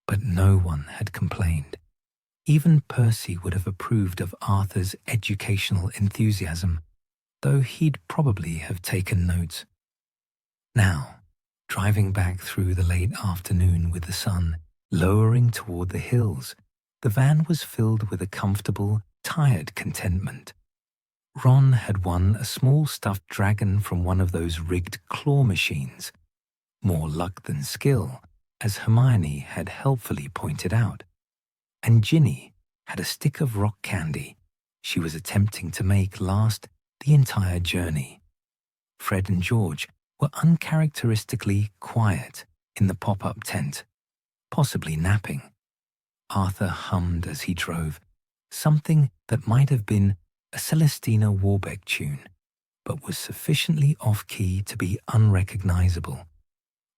but no one had complained. Even Percy would have approved of Arthur's educational enthusiasm, though he'd probably have taken notes. Now, driving back through the late afternoon with the sun lowering toward the hills, the van was filled with a comfortable, tired contentment. Ron had won a small stuffed dragon from one of those rigged claw machines. More luck than skill, as Hermione had helpfully pointed out. And Ginny had a stick of rock candy she was attempting to make last the entire journey. Fred and George were uncharacteristically quiet in the pop-up tent, possibly napping. Arthur hummed as he drove, something that might have been a Celestina Warbeck tune, but was sufficiently off-key to be unrecognizable.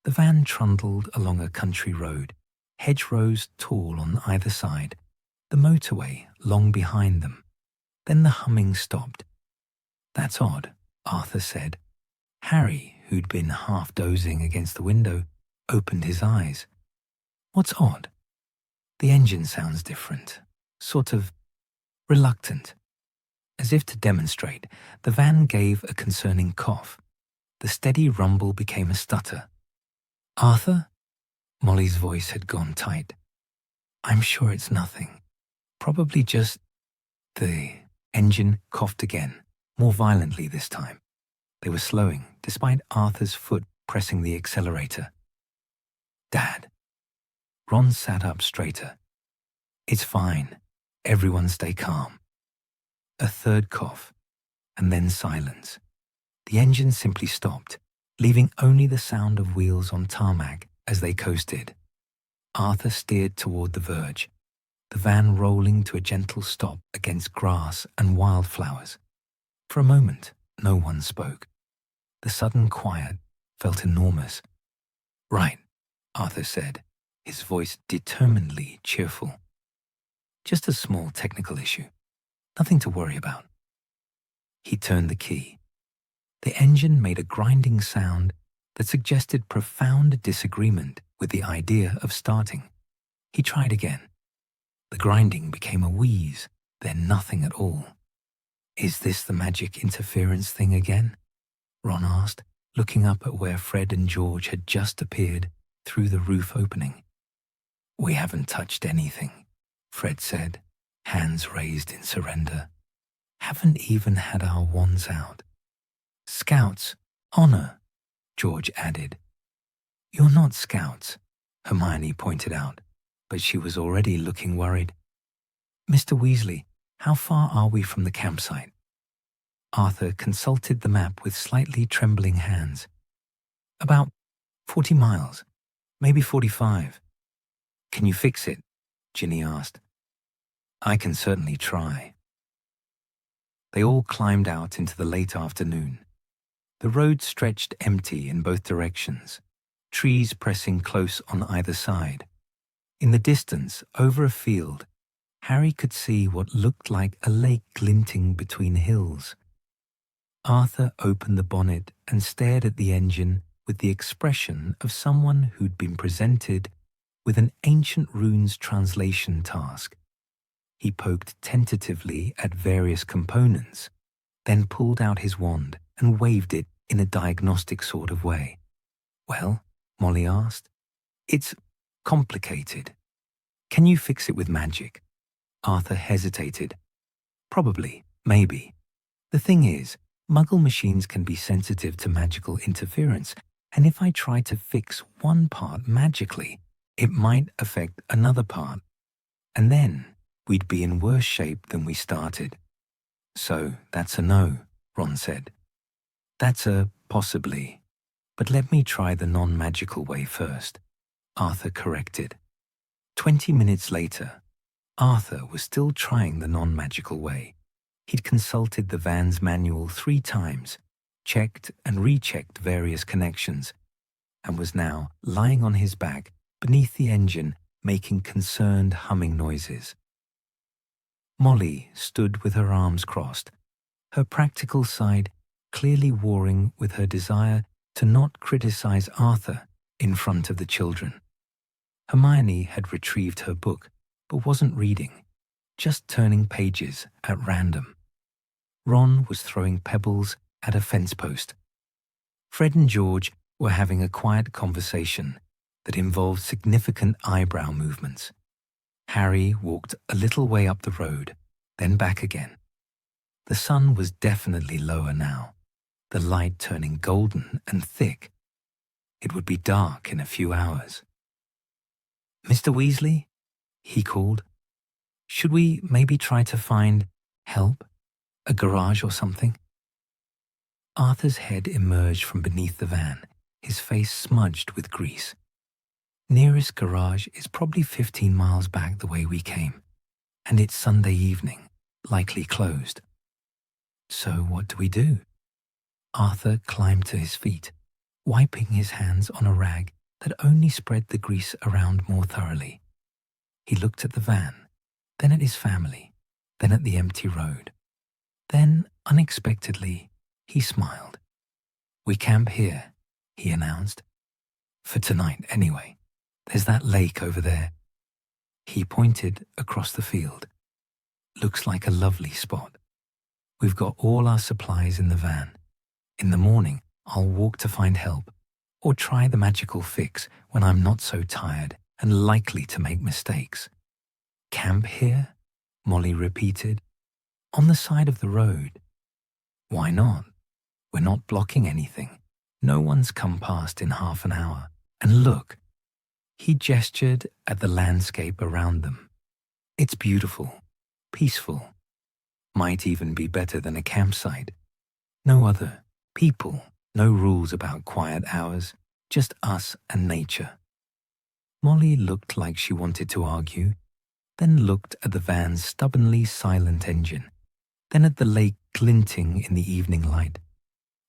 The van trundled along a country road, hedgerows tall on either side, the motorway long behind them. Then the humming stopped. "That's odd," Arthur said. Harry, who'd been half dozing against the window, opened his eyes. "What's odd?" "The engine sounds different. Sort of Reluctant. As if to demonstrate, the van gave a concerning cough. The steady rumble became a stutter. "Arthur?" Molly's voice had gone tight. "I'm sure it's nothing. Probably just—" The engine coughed again, more violently this time. They were slowing, despite Arthur's foot pressing the accelerator. "Dad." Ron sat up straighter. "It's fine. Everyone stay calm." A third cough, and then silence. The engine simply stopped, leaving only the sound of wheels on tarmac as they coasted. Arthur steered toward the verge, the van rolling to a gentle stop against grass and wildflowers. For a moment, no one spoke. The sudden quiet felt enormous. "Right," Arthur said, his voice determinedly cheerful. "Just a small technical issue. Nothing to worry about." He turned the key. The engine made a grinding sound that suggested profound disagreement with the idea of starting. He tried again. The grinding became a wheeze, then nothing at all. "Is this the magic interference thing again?" Ron asked, looking up at where Fred and George had just appeared through the roof opening. "We haven't touched anything," Fred said, hands raised in surrender. "Haven't even had our wands out." "Scouts, honor," George added. "You're not scouts," Hermione pointed out, but she was already looking worried. "Mr. Weasley, how far are we from the campsite?" Arthur consulted the map with slightly trembling hands. "About 40 miles, maybe 45. "Can you fix it?" Ginny asked. "I can certainly try." They all climbed out into the late afternoon. The road stretched empty in both directions, trees pressing close on either side. In the distance, over a field, Harry could see what looked like a lake glinting between hills. Arthur opened the bonnet and stared at the engine with the expression of someone who'd been presented with an ancient runes translation task. He poked tentatively at various components, then pulled out his wand and waved it in a diagnostic sort of way. "Well?" Molly asked. "It's complicated. Can you fix it with magic?" Arthur hesitated. "Probably, maybe. The thing is, Muggle machines can be sensitive to magical interference, and if I try to fix one part magically, it might affect another part. And then we'd be in worse shape than we started." "So that's a no," Ron said. "That's a possibly. But let me try the non-magical way first," Arthur corrected. 20 minutes later, Arthur was still trying the non-magical way. He'd consulted the van's manual 3 times, checked and rechecked various connections, and was now lying on his back beneath the engine, making concerned humming noises. Molly stood with her arms crossed, her practical side clearly warring with her desire to not criticize Arthur in front of the children. Hermione had retrieved her book, but wasn't reading, just turning pages at random. Ron was throwing pebbles at a fence post. Fred and George were having a quiet conversation that involved significant eyebrow movements. Harry walked a little way up the road, then back again. The sun was definitely lower now, the light turning golden and thick. It would be dark in a few hours. "Mr. Weasley?" he called. "Should we maybe try to find help? A garage or something?" Arthur's head emerged from beneath the van, his face smudged with grease. "Nearest garage is probably 15 miles back the way we came, and it's Sunday evening, likely closed." "So what do we do?" Arthur climbed to his feet, wiping his hands on a rag that only spread the grease around more thoroughly. He looked at the van, then at his family, then at the empty road. Then, unexpectedly, he smiled. "We camp here," he announced. "For tonight, anyway. There's that lake over there." He pointed across the field. Looks like a lovely spot. We've got all our supplies in the van. In the morning, I'll walk to find help, or try the magical fix when I'm not so tired and likely to make mistakes. Camp here? Molly repeated. On the side of the road. Why not? We're not blocking anything. No one's come past in half an hour. And look, he gestured at the landscape around them. It's beautiful, peaceful. Might even be better than a campsite. No other people, no rules about quiet hours, just us and nature. Molly looked like she wanted to argue, then looked at the van's stubbornly silent engine, then at the lake glinting in the evening light.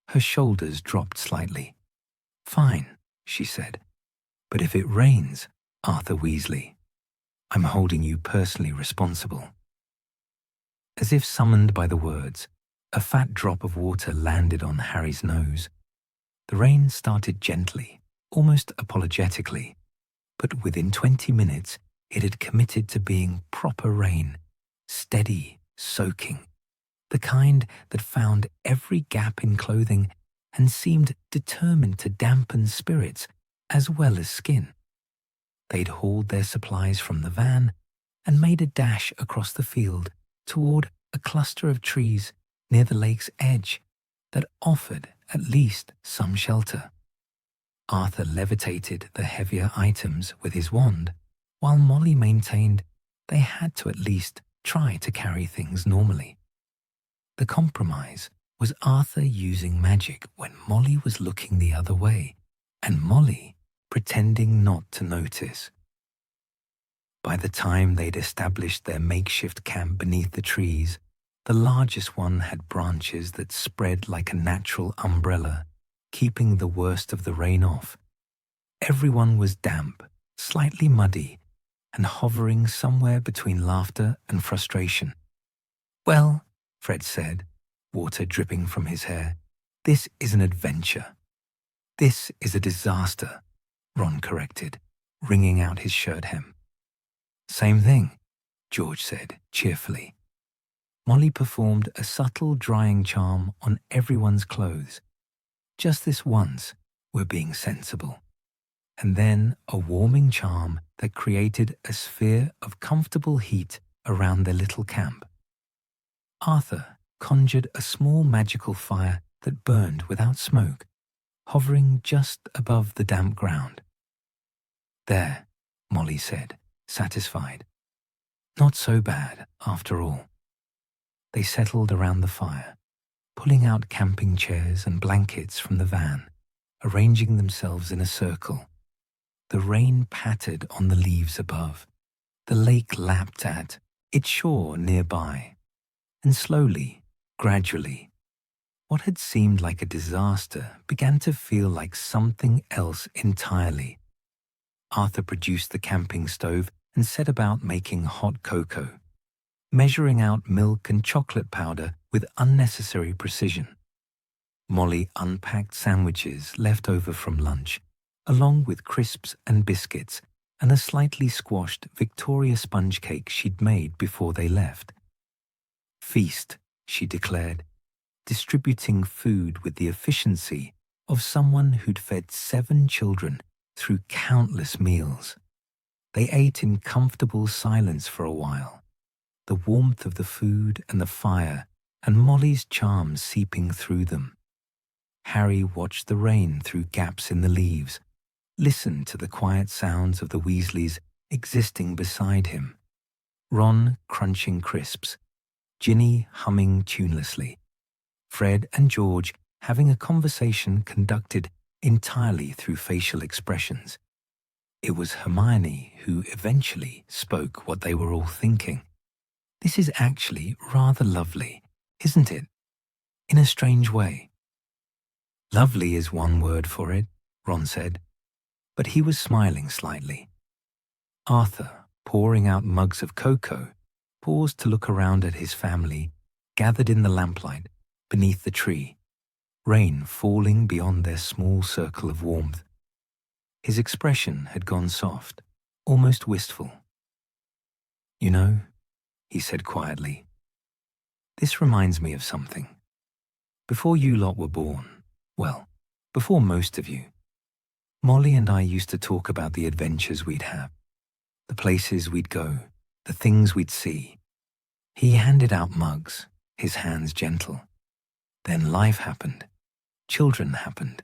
Her shoulders dropped slightly. Fine, she said. But if it rains, Arthur Weasley, I'm holding you personally responsible. As if summoned by the words, a fat drop of water landed on Harry's nose. The rain started gently, almost apologetically, but within 20 minutes it had committed to being proper rain, steady, soaking, the kind that found every gap in clothing and seemed determined to dampen spirits as well as skin. They'd hauled their supplies from the van and made a dash across the field toward a cluster of trees near the lake's edge that offered at least some shelter. Arthur levitated the heavier items with his wand, while Molly maintained they had to at least try to carry things normally. The compromise was Arthur using magic when Molly was looking the other way, and Molly pretending not to notice. By the time they'd established their makeshift camp beneath the trees, the largest one had branches that spread like a natural umbrella, keeping the worst of the rain off. Everyone was damp, slightly muddy, and hovering somewhere between laughter and frustration. Well, Fred said, water dripping from his hair, this is an adventure. This is a disaster, Ron corrected, wringing out his shirt hem. Same thing, George said cheerfully. Molly performed a subtle drying charm on everyone's clothes. Just this once, we're being sensible. And then a warming charm that created a sphere of comfortable heat around their little camp. Arthur conjured a small magical fire that burned without smoke, hovering just above the damp ground. There, Molly said, satisfied. Not so bad, after all. They settled around the fire, pulling out camping chairs and blankets from the van, arranging themselves in a circle. The rain pattered on the leaves above. The lake lapped at its shore nearby. And slowly, gradually, what had seemed like a disaster began to feel like something else entirely. Arthur produced the camping stove and set about making hot cocoa, measuring out milk and chocolate powder with unnecessary precision. Molly unpacked sandwiches left over from lunch, along with crisps and biscuits and a slightly squashed Victoria sponge cake she'd made before they left. Feast, she declared, distributing food with the efficiency of someone who'd fed 7 children through countless meals. They ate in comfortable silence for a while, the warmth of the food and the fire and Molly's charms seeping through them. Harry watched the rain through gaps in the leaves, listened to the quiet sounds of the Weasleys existing beside him. Ron crunching crisps, Ginny humming tunelessly, Fred and George having a conversation conducted entirely through facial expressions. It was Hermione who eventually spoke what they were all thinking. This is actually rather lovely, isn't it? In a strange way. Lovely is one word for it, Ron said, but he was smiling slightly. Arthur, pouring out mugs of cocoa, paused to look around at his family, gathered in the lamplight beneath the tree, rain falling beyond their small circle of warmth. His expression had gone soft, almost wistful. You know, he said quietly. This reminds me of something. Before you lot were born, well, before most of you, Molly and I used to talk about the adventures we'd have, the places we'd go, the things we'd see. He handed out mugs, his hands gentle. Then life happened. Children happened,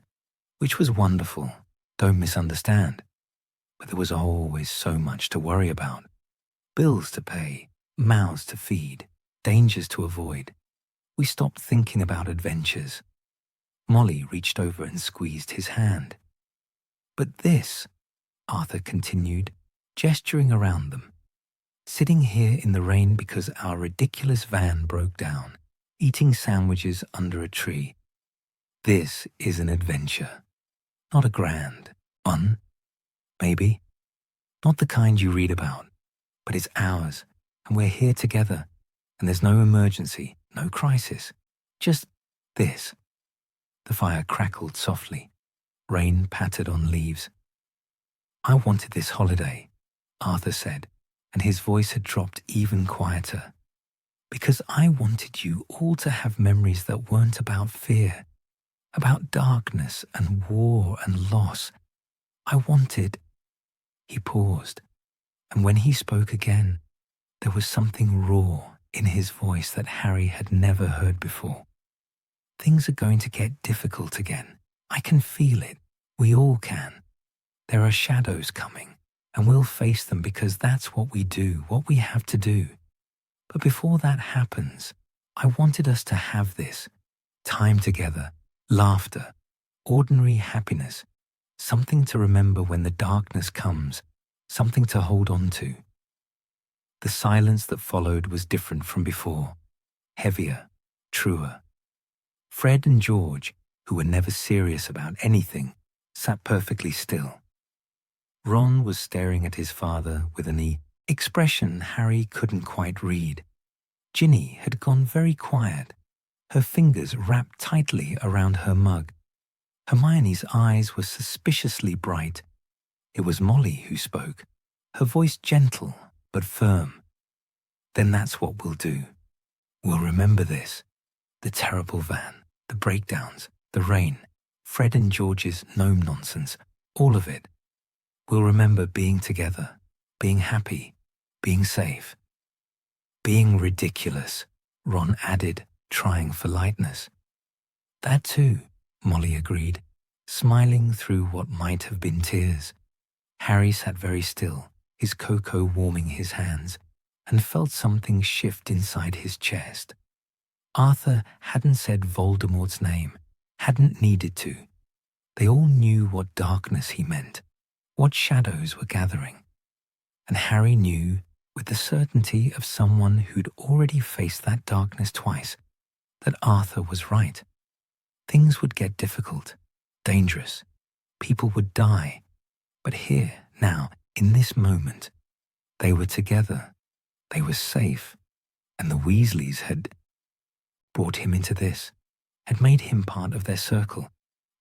which was wonderful, don't misunderstand. But there was always so much to worry about. Bills to pay, mouths to feed, dangers to avoid. We stopped thinking about adventures. Molly reached over and squeezed his hand. But this, Arthur continued, gesturing around them, sitting here in the rain because our ridiculous van broke down, eating sandwiches under a tree. This is an adventure, not a grand one, maybe, not the kind you read about, but it's ours, and we're here together, and there's no emergency, no crisis, just this. The fire crackled softly. Rain pattered on leaves. I wanted this holiday, Arthur said, and his voice had dropped even quieter, because I wanted you all to have memories that weren't about fear, about darkness and war and loss. I wanted. He paused, and when he spoke again, there was something raw in his voice that Harry had never heard before. Things are going to get difficult again. I can feel it. We all can. There are shadows coming, and we'll face them because that's what we do, what we have to do. But before that happens, I wanted us to have this time together, laughter, ordinary happiness, something to remember when the darkness comes, something to hold on to. The silence that followed was different from before, heavier, truer. Fred and George, who were never serious about anything, sat perfectly still. Ron was staring at his father with an expression Harry couldn't quite read. Ginny had gone very quiet, her fingers wrapped tightly around her mug. Hermione's eyes were suspiciously bright. It was Molly who spoke, her voice gentle but firm. Then that's what we'll do. We'll remember this. The terrible van, the breakdowns, the rain, Fred and George's gnome nonsense, all of it. We'll remember being together, being happy, being safe. Being ridiculous, Ron added, trying for lightness. That too, Molly agreed, smiling through what might have been tears. Harry sat very still, his cocoa warming his hands, and felt something shift inside his chest. Arthur hadn't said Voldemort's name, hadn't needed to. They all knew what darkness he meant, what shadows were gathering. And Harry knew, with the certainty of someone who'd already faced that darkness twice, that Arthur was right. Things would get difficult, dangerous. People would die. But here, now, in this moment, they were together. They were safe. And the Weasleys had brought him into this, had made him part of their circle,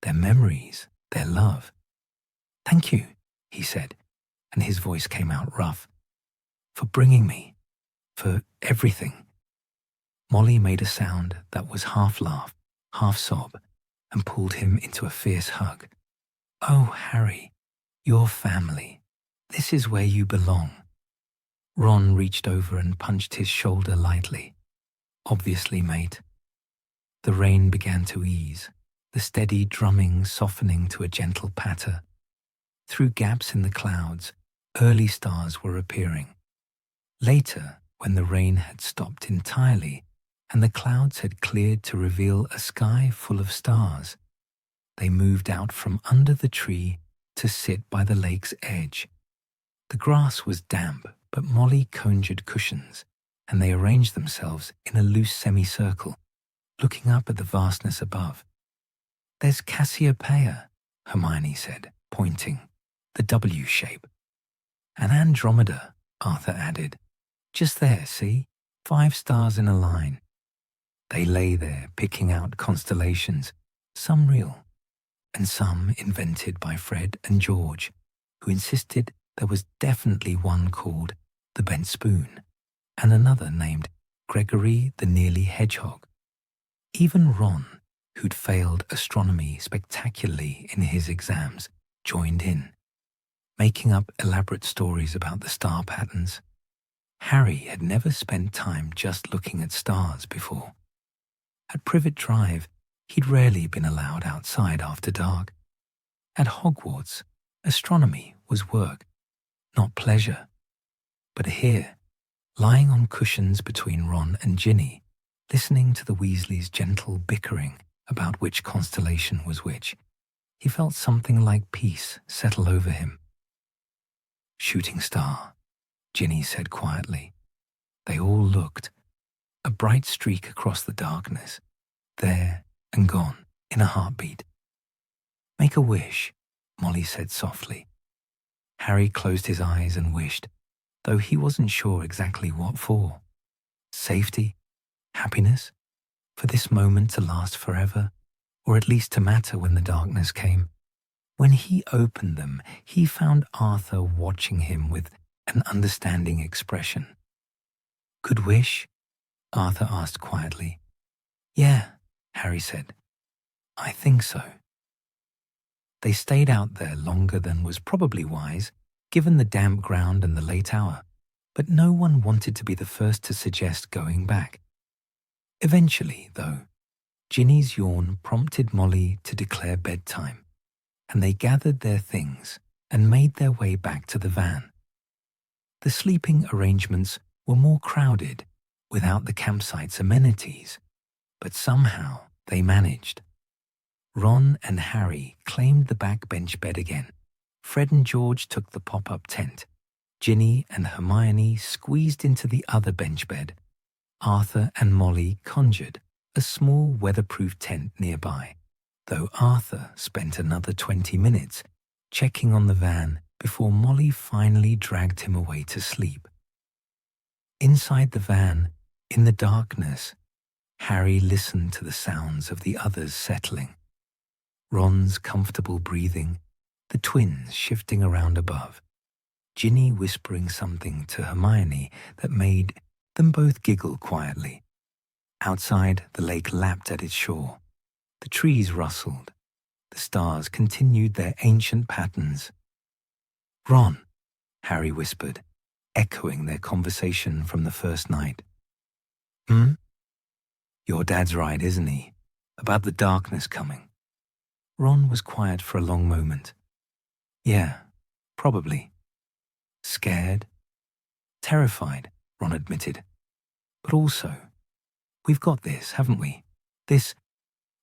their memories, their love. Thank you, he said, and his voice came out rough, for bringing me, for everything. Molly made a sound that was half laugh, half sob, and pulled him into a fierce hug. Oh, Harry, your family. This is where you belong. Ron reached over and punched his shoulder lightly. Obviously, mate. The rain began to ease, the steady drumming softening to a gentle patter. Through gaps in the clouds, early stars were appearing. Later, when the rain had stopped entirely and the clouds had cleared to reveal a sky full of stars, they moved out from under the tree to sit by the lake's edge. The grass was damp, but Molly conjured cushions, and they arranged themselves in a loose semicircle, looking up at the vastness above. There's Cassiopeia, Hermione said, pointing, the W shape. And Andromeda, Arthur added. Just there, see? 5 stars in a line. They lay there picking out constellations, some real, and some invented by Fred and George, who insisted there was definitely one called the Bent Spoon. and another named Gregory the Nearly Hedgehog. Even Ron, who'd failed astronomy spectacularly in his exams, joined in, making up elaborate stories about the star patterns. Harry had never spent time just looking at stars before. At Privet Drive, he'd rarely been allowed outside after dark. At Hogwarts, astronomy was work, not pleasure. But here, lying on cushions between Ron and Ginny, listening to the Weasleys' gentle bickering about which constellation was which, he felt something like peace settle over him. "Shooting star," Ginny said quietly. They all looked, a bright streak across the darkness, there and gone in a heartbeat. "Make a wish," Molly said softly. Harry closed his eyes and wished, though he wasn't sure exactly what for. Safety? Happiness? For this moment to last forever, or at least to matter when the darkness came. When he opened them, he found Arthur watching him with an understanding expression. "Good wish?" Arthur asked quietly. "Yeah," Harry said. "I think so." They stayed out there longer than was probably wise, given the damp ground and the late hour, but no one wanted to be the first to suggest going back. Eventually, though, Ginny's yawn prompted Molly to declare bedtime, and they gathered their things and made their way back to the van. The sleeping arrangements were more crowded without the campsite's amenities, but somehow they managed. Ron and Harry claimed the backbench bed again. Fred and George took the pop-up tent. Ginny and Hermione squeezed into the other bench bed. Arthur and Molly conjured a small weatherproof tent nearby, though Arthur spent another 20 minutes checking on the van before Molly finally dragged him away to sleep. Inside the van, in the darkness, Harry listened to the sounds of the others settling. Ron's comfortable breathing, the twins shifting around above, Ginny whispering something to Hermione that made them both giggle quietly. Outside, the lake lapped at its shore. The trees rustled. The stars continued their ancient patterns. "Ron," Harry whispered, echoing their conversation from the first night. "Hmm? Your dad's right, isn't he? About the darkness coming." Ron was quiet for a long moment. "Yeah, probably." "Scared?" "Terrified," Ron admitted. "But also, we've got this, haven't we? This—"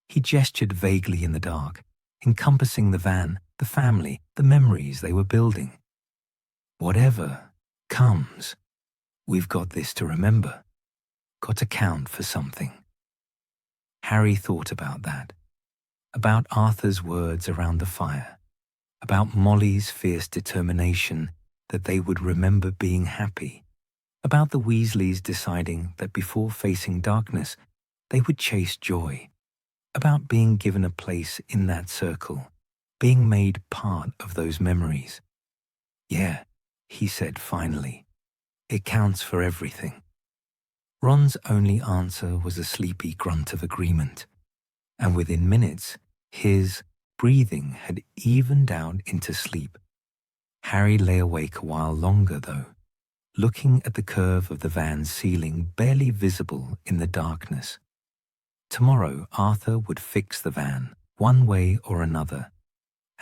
He gestured vaguely in the dark, encompassing the van, the family, the memories they were building. "Whatever comes, we've got this to remember. Got to count for something." Harry thought about that, about Arthur's words around the fire, about Molly's fierce determination that they would remember being happy, about the Weasleys deciding that before facing darkness, they would chase joy, about being given a place in that circle, being made part of those memories. "Yeah," he said finally, "it counts for everything." Ron's only answer was a sleepy grunt of agreement, and within minutes, his breathing had evened out into sleep. Harry lay awake a while longer, though, looking at the curve of the van's ceiling barely visible in the darkness. Tomorrow, Arthur would fix the van, one way or another,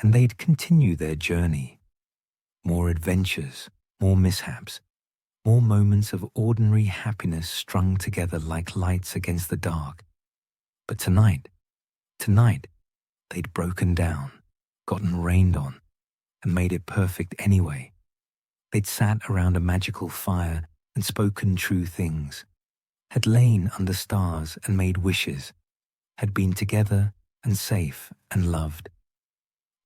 and they'd continue their journey. More adventures, more mishaps, more moments of ordinary happiness strung together like lights against the dark. But tonight, they'd broken down, gotten rained on, and made it perfect anyway. They'd sat around a magical fire and spoken true things, had lain under stars and made wishes, had been together and safe and loved.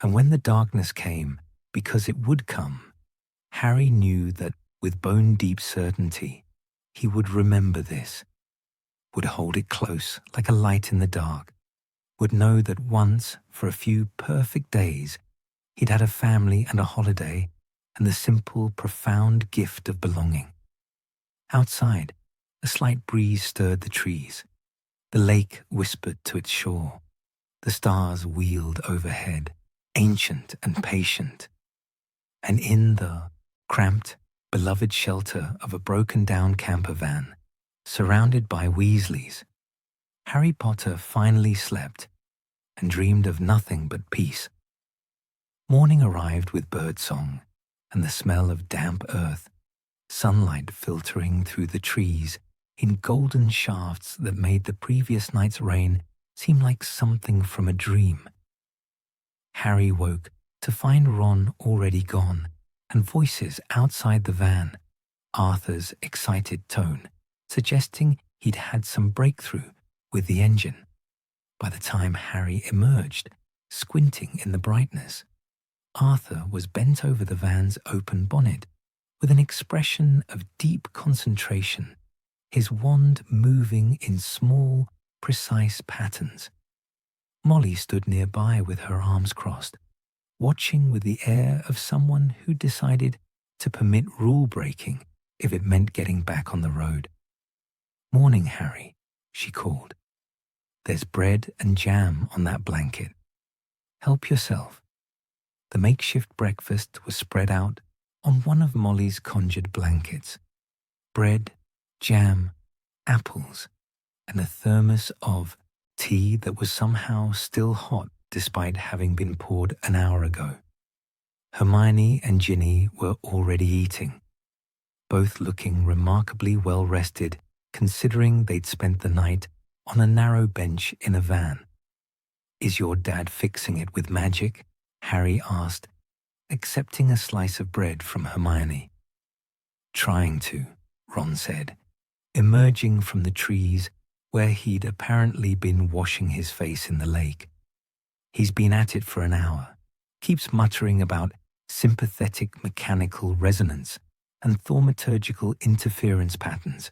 And when the darkness came, because it would come, Harry knew that with bone-deep certainty, he would remember this, would hold it close like a light in the dark, would know that once, for a few perfect days, he'd had a family and a holiday and the simple, profound gift of belonging. Outside, a slight breeze stirred the trees. The lake whispered to its shore. The stars wheeled overhead, ancient and patient. And in the cramped, beloved shelter of a broken-down camper van, surrounded by Weasleys, Harry Potter finally slept and dreamed of nothing but peace. Morning arrived with birdsong and the smell of damp earth, sunlight filtering through the trees in golden shafts that made the previous night's rain seem like something from a dream. Harry woke to find Ron already gone and voices outside the van, Arthur's excited tone, suggesting he'd had some breakthrough with the engine. By the time Harry emerged, squinting in the brightness, Arthur was bent over the van's open bonnet with an expression of deep concentration, his wand moving in small, precise patterns. Molly stood nearby with her arms crossed, watching with the air of someone who decided to permit rule-breaking if it meant getting back on the road. "Morning, Harry," she called. "There's bread and jam on that blanket. Help yourself." The makeshift breakfast was spread out on one of Molly's conjured blankets. Bread, jam, apples, and a thermos of tea that was somehow still hot despite having been poured an hour ago. Hermione and Ginny were already eating, both looking remarkably well-rested considering they'd spent the night on a narrow bench in a van. "Is your dad fixing it with magic?" Harry asked, accepting a slice of bread from Hermione. "Trying to," Ron said, emerging from the trees where he'd apparently been washing his face in the lake. "He's been at it for an hour, keeps muttering about sympathetic mechanical resonance and thaumaturgical interference patterns,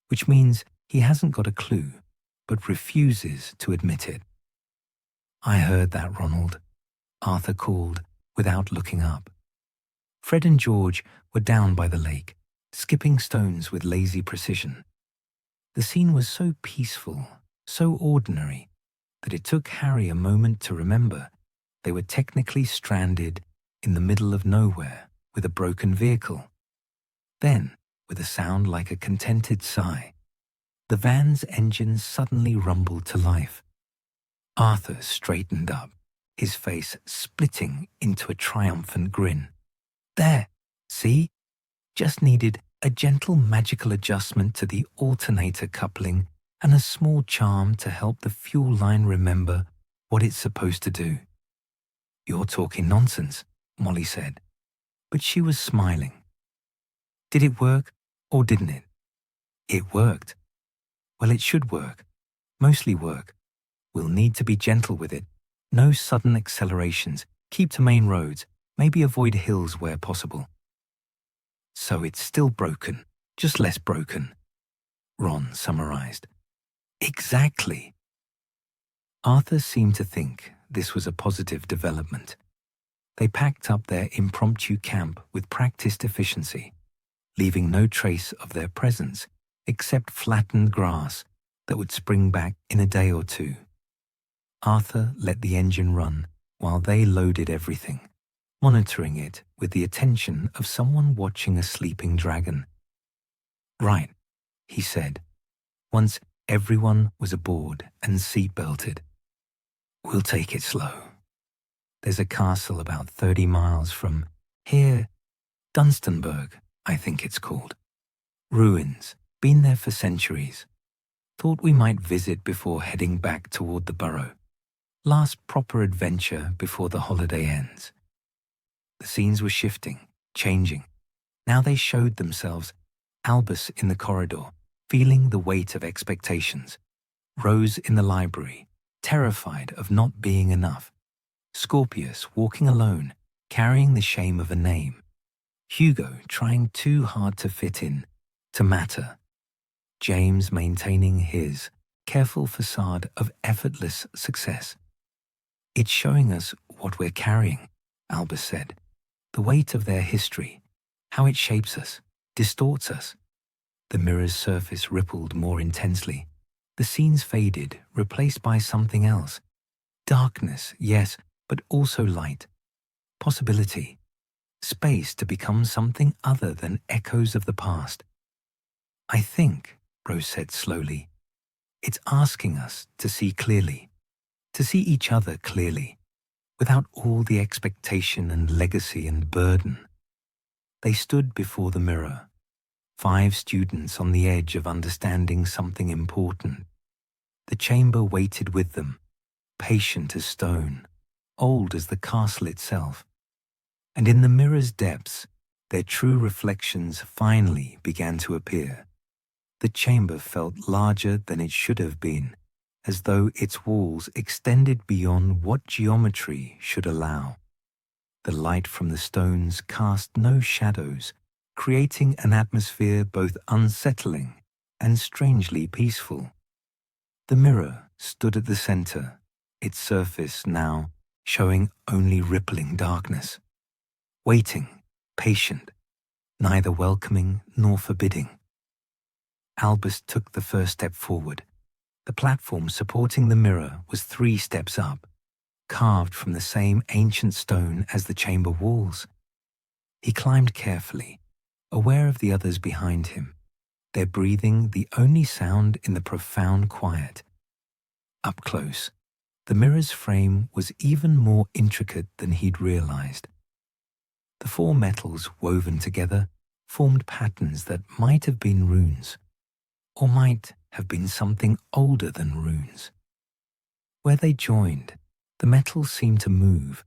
which means he hasn't got a clue, but refuses to admit it." "I heard that, Ronald," Arthur called without looking up. Fred and George were down by the lake, skipping stones with lazy precision. The scene was so peaceful, so ordinary, that it took Harry a moment to remember they were technically stranded in the middle of nowhere with a broken vehicle. Then, with a sound like a contented sigh, the van's engine suddenly rumbled to life. Arthur straightened up, his face splitting into a triumphant grin. "There, see? Just needed a gentle magical adjustment to the alternator coupling and a small charm to help the fuel line remember what it's supposed to do." "You're talking nonsense," Molly said, but she was smiling. "Did it work, or didn't it?" "It worked." "Well, it should work. Mostly work. We'll need to be gentle with it. No sudden accelerations. Keep to main roads. Maybe avoid hills where possible." "So it's still broken, just less broken," Ron summarized. "Exactly." Arthur seemed to think this was a positive development. They packed up their impromptu camp with practiced efficiency, leaving no trace of their presence except flattened grass that would spring back in a day or two. Arthur let the engine run while they loaded everything, monitoring it with the attention of someone watching a sleeping dragon. "Right," he said, once everyone was aboard and seat-belted. "We'll take it slow. There's a castle about 30 miles from here, Dunstanburg, I think it's called. Ruins, been there for centuries. Thought we might visit before heading back toward the burrow. Last proper adventure before the holiday ends." The scenes were shifting, changing. Now they showed themselves, Albus in the corridor, feeling the weight of expectations. Rose in the library, terrified of not being enough. Scorpius walking alone, carrying the shame of a name. Hugo trying too hard to fit in, to matter. James maintaining his careful facade of effortless success. "It's showing us what we're carrying," Albus said. "The weight of their history, how it shapes us, distorts us. The mirror's surface rippled more intensely. The scenes faded, replaced by something else. Darkness, yes, but also light. Possibility. Space to become something other than echoes of the past. I think, Rose said slowly, it's asking us to see clearly, to see each other clearly, without all the expectation and legacy and burden. They stood before the mirror, 5 students on the edge of understanding something important. The chamber waited with them, patient as stone, old as the castle itself. And in the mirror's depths, their true reflections finally began to appear. The chamber felt larger than it should have been, as though its walls extended beyond what geometry should allow. The light from the stones cast no shadows, creating an atmosphere both unsettling and strangely peaceful. The mirror stood at the center, its surface now showing only rippling darkness. Waiting, patient, neither welcoming nor forbidding. Albus took the first step forward. The platform supporting the mirror was 3 steps up, carved from the same ancient stone as the chamber walls. He climbed carefully, aware of the others behind him, their breathing the only sound in the profound quiet. Up close, the mirror's frame was even more intricate than he'd realized. The 4 metals woven together formed patterns that might have been runes, or might have been something older than runes. Where they joined, the metals seemed to move,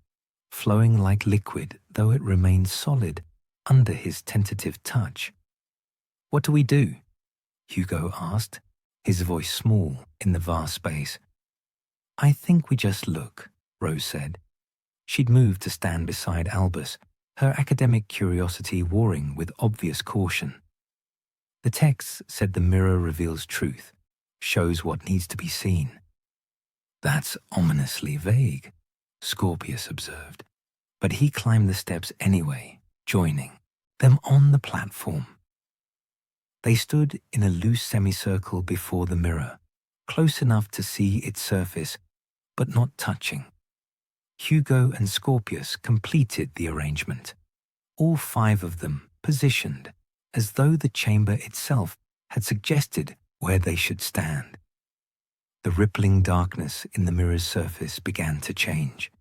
flowing like liquid, though it remained solid under his tentative touch. "What do we do?" Hugo asked, his voice small in the vast space. "I think we just look," Rose said. She'd moved to stand beside Albus, her academic curiosity warring with obvious caution. The text said the mirror reveals truth, shows what needs to be seen. "That's ominously vague," Scorpius observed, but he climbed the steps anyway, joining them on the platform. They stood in a loose semicircle before the mirror, close enough to see its surface, but not touching. Hugo and Scorpius completed the arrangement, all 5 of them positioned as though the chamber itself had suggested where they should stand. The rippling darkness in the mirror's surface began to change.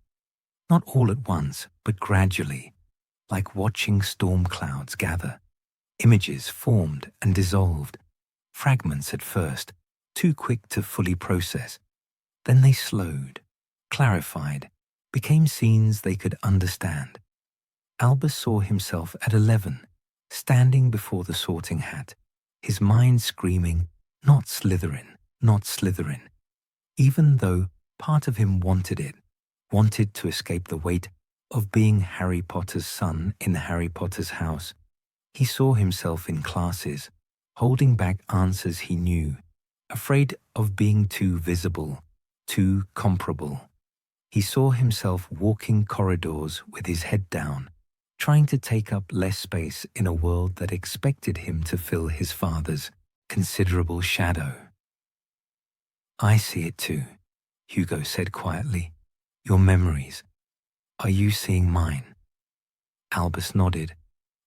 Not all at once, but gradually, like watching storm clouds gather. Images formed and dissolved, fragments at first, too quick to fully process. Then they slowed, clarified, became scenes they could understand. Albus saw himself at 11, standing before the sorting hat, his mind screaming, "Not Slytherin, not Slytherin," even though part of him wanted it, wanted to escape the weight of being Harry Potter's son in Harry Potter's house. He saw himself in classes, holding back answers he knew, afraid of being too visible, too comparable. He saw himself walking corridors with his head down, trying to take up less space in a world that expected him to fill his father's considerable shadow. "I see it too," Hugo said quietly. "Your memories. Are you seeing mine?" Albus nodded.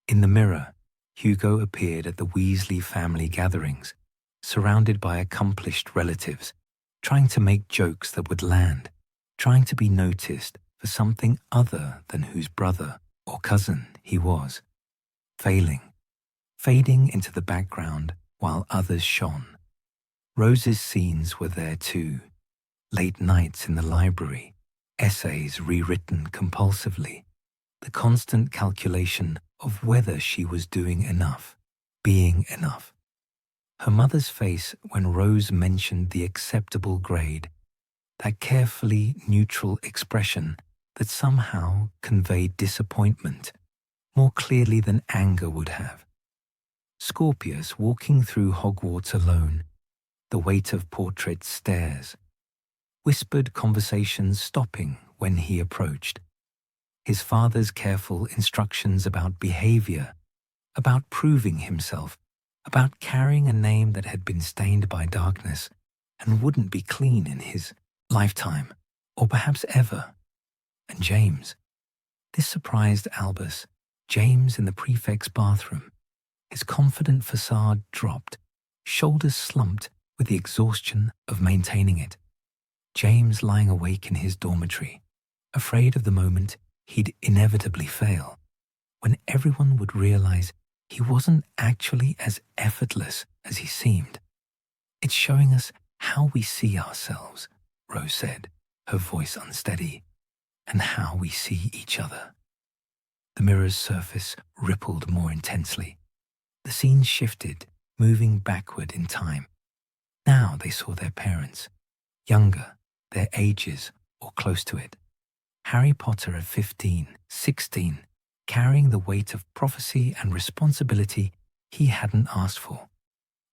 In the mirror, Hugo appeared at the Weasley family gatherings, surrounded by accomplished relatives, trying to make jokes that would land, trying to be noticed for something other than whose brother or cousin he was, failing, fading into the background while others shone. Rose's scenes were there too, late nights in the library, essays rewritten compulsively, the constant calculation of whether she was doing enough, being enough. Her mother's face when Rose mentioned the acceptable grade, that carefully neutral expression that somehow conveyed disappointment more clearly than anger would have. Scorpius walking through Hogwarts alone, the weight of portraits stares, whispered conversations stopping when he approached, his father's careful instructions about behavior, about proving himself, about carrying a name that had been stained by darkness and wouldn't be clean in his lifetime, or perhaps ever. And James. This surprised Albus. James in the prefect's bathroom. His confident facade dropped, shoulders slumped with the exhaustion of maintaining it. James lying awake in his dormitory, afraid of the moment he'd inevitably fail, when everyone would realize he wasn't actually as effortless as he seemed. It's showing us how we see ourselves, Rose said, her voice unsteady, and how we see each other. The mirror's surface rippled more intensely. The scene shifted, moving backward in time. Now they saw their parents, younger, their ages, or close to it. Harry Potter at 15, 16, carrying the weight of prophecy and responsibility he hadn't asked for.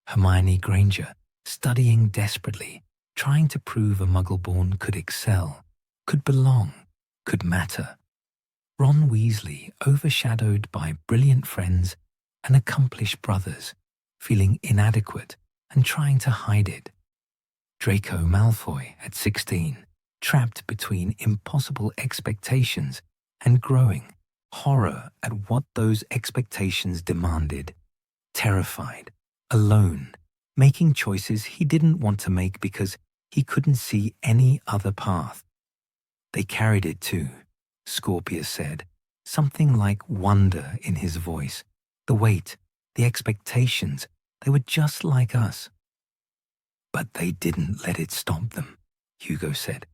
Hermione Granger, studying desperately, trying to prove a Muggle-born could excel, could belong, could matter. Ron Weasley, overshadowed by brilliant friends and accomplished brothers, feeling inadequate and trying to hide it. Draco Malfoy at 16, trapped between impossible expectations and growing horror at what those expectations demanded. Terrified, alone, making choices he didn't want to make because he couldn't see any other path. They carried it too, Scorpius said, something like wonder in his voice. The weight, the expectations, they were just like us. But they didn't let it stop them, Hugo said.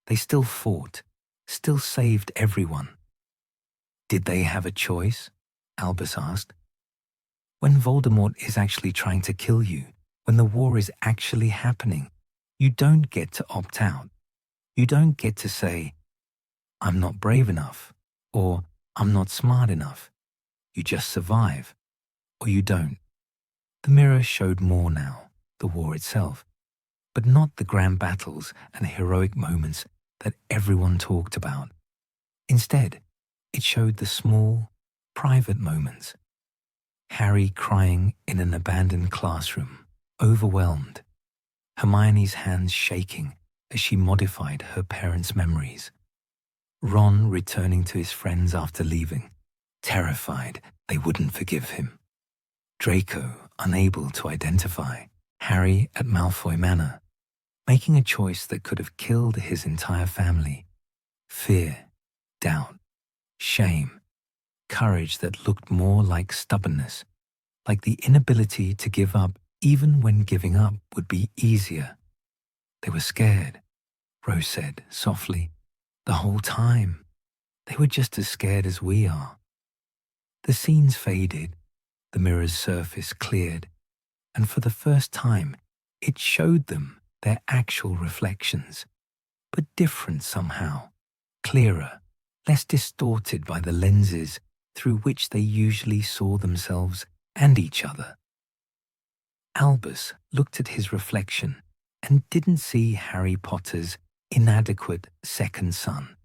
They still fought, still saved everyone. Did they have a choice? Albus asked. When Voldemort is actually trying to kill you, when the war is actually happening, you don't get to opt out. You don't get to say, I'm not brave enough, or I'm not smart enough. You just survive, or you don't. The mirror showed more now, the war itself, but not the grand battles and heroic moments that everyone talked about. Instead, it showed the small, private moments. Harry crying in an abandoned classroom, overwhelmed. Hermione's hands shaking as she modified her parents' memories. Ron returning to his friends after leaving, terrified they wouldn't forgive him. Draco unable to identify. Harry at Malfoy Manor, making a choice that could have killed his entire family. Fear, doubt, shame, courage that looked more like stubbornness, like the inability to give up even when giving up would be easier. They were scared, Rose said softly. The whole time. They were just as scared as we are. The scenes faded, the mirror's surface cleared, and for the first time, it showed them their actual reflections, but different somehow, clearer, less distorted by the lenses through which they usually saw themselves and each other. Albus looked at his reflection and didn't see Harry Potter's inadequate second son.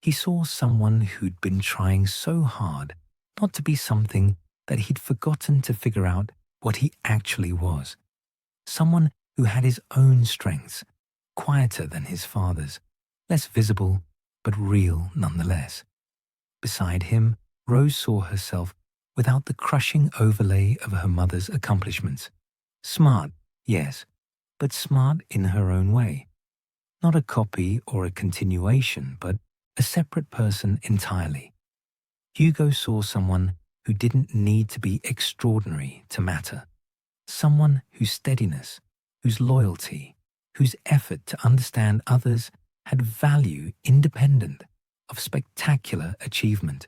He saw someone who'd been trying so hard not to be something that he'd forgotten to figure out what he actually was. Someone who had his own strengths, quieter than his father's, less visible, but real nonetheless. Beside him, Rose saw herself without the crushing overlay of her mother's accomplishments. Smart, yes, but smart in her own way. Not a copy or a continuation, but a separate person entirely. Hugo saw someone who didn't need to be extraordinary to matter. Someone whose steadiness, whose loyalty, whose effort to understand others had value independent of spectacular achievement.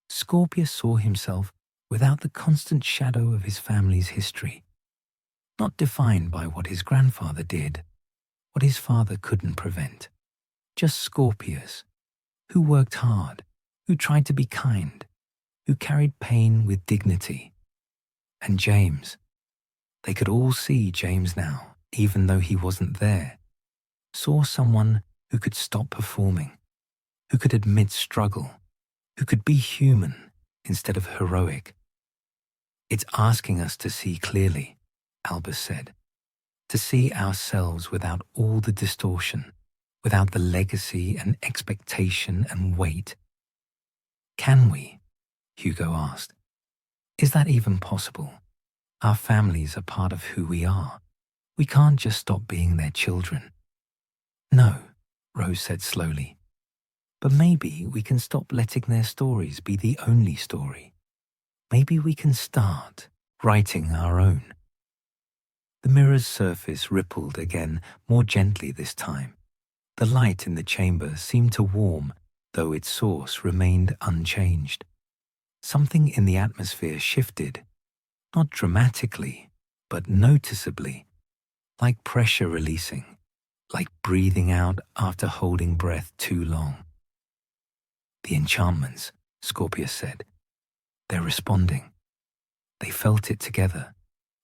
Scorpius saw himself without the constant shadow of his family's history, not defined by what his grandfather did, what his father couldn't prevent. Just Scorpius, who worked hard, who tried to be kind, who carried pain with dignity. And James. They could all see James now, even though he wasn't there. Saw someone who could stop performing, who could admit struggle, who could be human instead of heroic. It's asking us to see clearly, Albus said, to see ourselves without all the distortion, without the legacy and expectation and weight. Can we? Hugo asked. Is that even possible? Our families are part of who we are. We can't just stop being their children. No, Rose said slowly. But maybe we can stop letting their stories be the only story. Maybe we can start writing our own. The mirror's surface rippled again, more gently this time. The light in the chamber seemed to warm, though its source remained unchanged. Something in the atmosphere shifted, not dramatically, but noticeably, like pressure releasing, like breathing out after holding breath too long. The enchantments, Scorpius said. They're responding. They felt it together,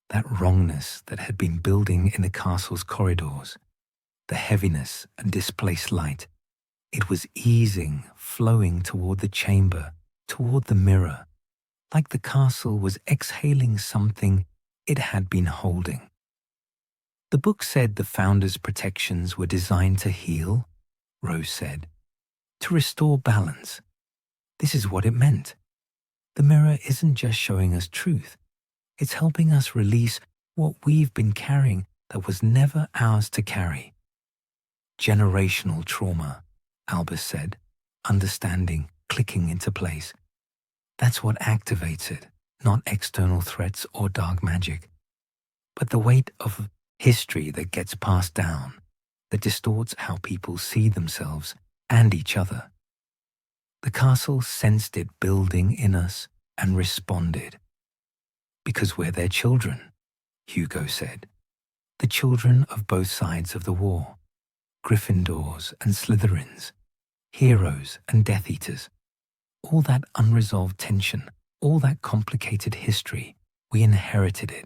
that wrongness that had been building in the castle's corridors, the heaviness and displaced light. It was easing, flowing toward the chamber, toward the mirror, like the castle was exhaling something it had been holding. The book said the Founder's protections were designed to heal, Rose said, to restore balance. This is what it meant. The mirror isn't just showing us truth. It's helping us release what we've been carrying that was never ours to carry. Generational trauma, Albus said, understanding clicking into place. That's what activates it, not external threats or dark magic, but the weight of history that gets passed down, that distorts how people see themselves and each other. The castle sensed it building in us and responded. Because we're their children, Hugo said. The children of both sides of the war. Gryffindors and Slytherins. Heroes and Death Eaters. All that unresolved tension, all that complicated history, we inherited it.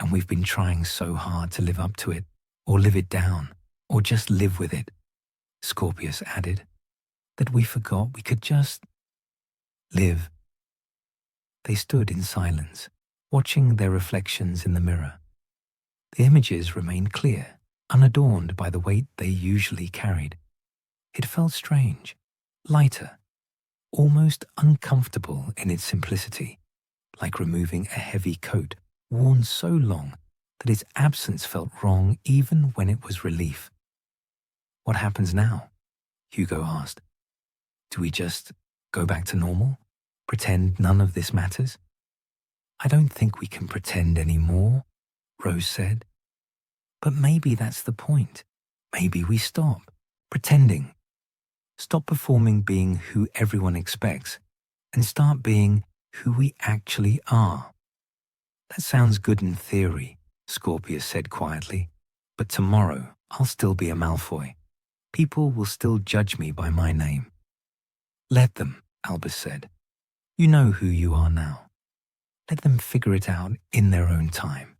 And we've been trying so hard to live up to it, or live it down, or just live with it, Scorpius added, that we forgot we could just live. They stood in silence, watching their reflections in the mirror. The images remained clear, unadorned by the weight they usually carried. It felt strange, lighter, almost uncomfortable in its simplicity, like removing a heavy coat worn so long that its absence felt wrong even when it was relief. What happens now? Hugo asked. Do we just go back to normal? Pretend none of this matters? I don't think we can pretend anymore, Rose said. But maybe that's the point. Maybe we stop pretending. Stop performing being who everyone expects and start being who we actually are. That sounds good in theory, Scorpius said quietly, but tomorrow I'll still be a Malfoy. People will still judge me by my name. Let them, Albus said. You know who you are now. Let them figure it out in their own time.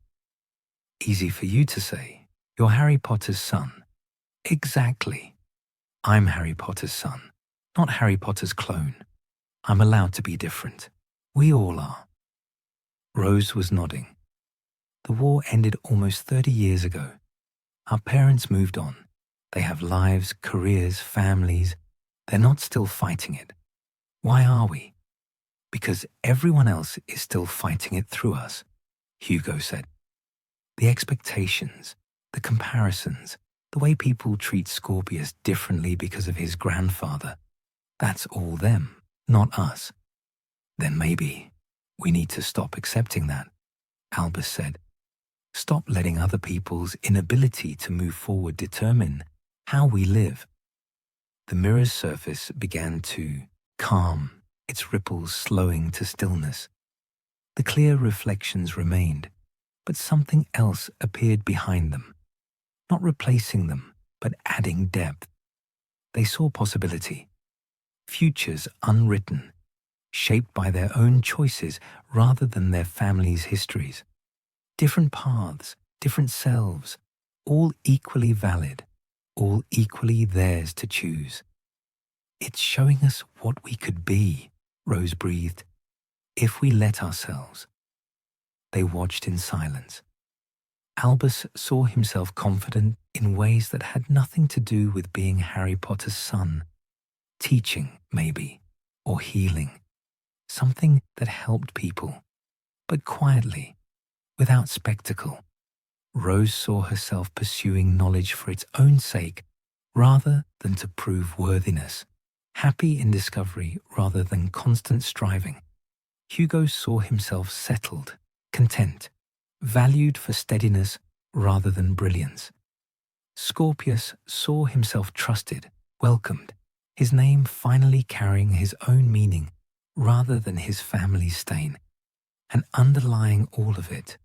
Easy for you to say. You're Harry Potter's son. Exactly. I'm Harry Potter's son, not Harry Potter's clone. I'm allowed to be different. We all are. Rose was nodding. The war ended almost 30 years ago. Our parents moved on. They have lives, careers, families. They're not still fighting it. Why are we? Because everyone else is still fighting it through us, Hugo said. The expectations, the comparisons, the way people treat Scorpius differently because of his grandfather, that's all them, not us. Then maybe we need to stop accepting that, Albus said. Stop letting other people's inability to move forward determine how we live. The mirror's surface began to calm, its ripples slowing to stillness. The clear reflections remained, but something else appeared behind them, not replacing them, but adding depth. They saw possibility, futures unwritten, shaped by their own choices rather than their families' histories. Different paths, different selves, all equally valid, all equally theirs to choose. It's showing us what we could be, Rose breathed, if we let ourselves. they watched in silence. Albus saw himself confident in ways that had nothing to do with being Harry Potter's son. Teaching, maybe, or healing. Something that helped people, but quietly, without spectacle. Rose saw herself pursuing knowledge for its own sake, rather than to prove worthiness. Happy in discovery rather than constant striving. Hugo saw himself settled, content, valued for steadiness rather than brilliance. Scorpius saw himself trusted, welcomed, his name finally carrying his own meaning rather than his family's stain. And underlying all of it,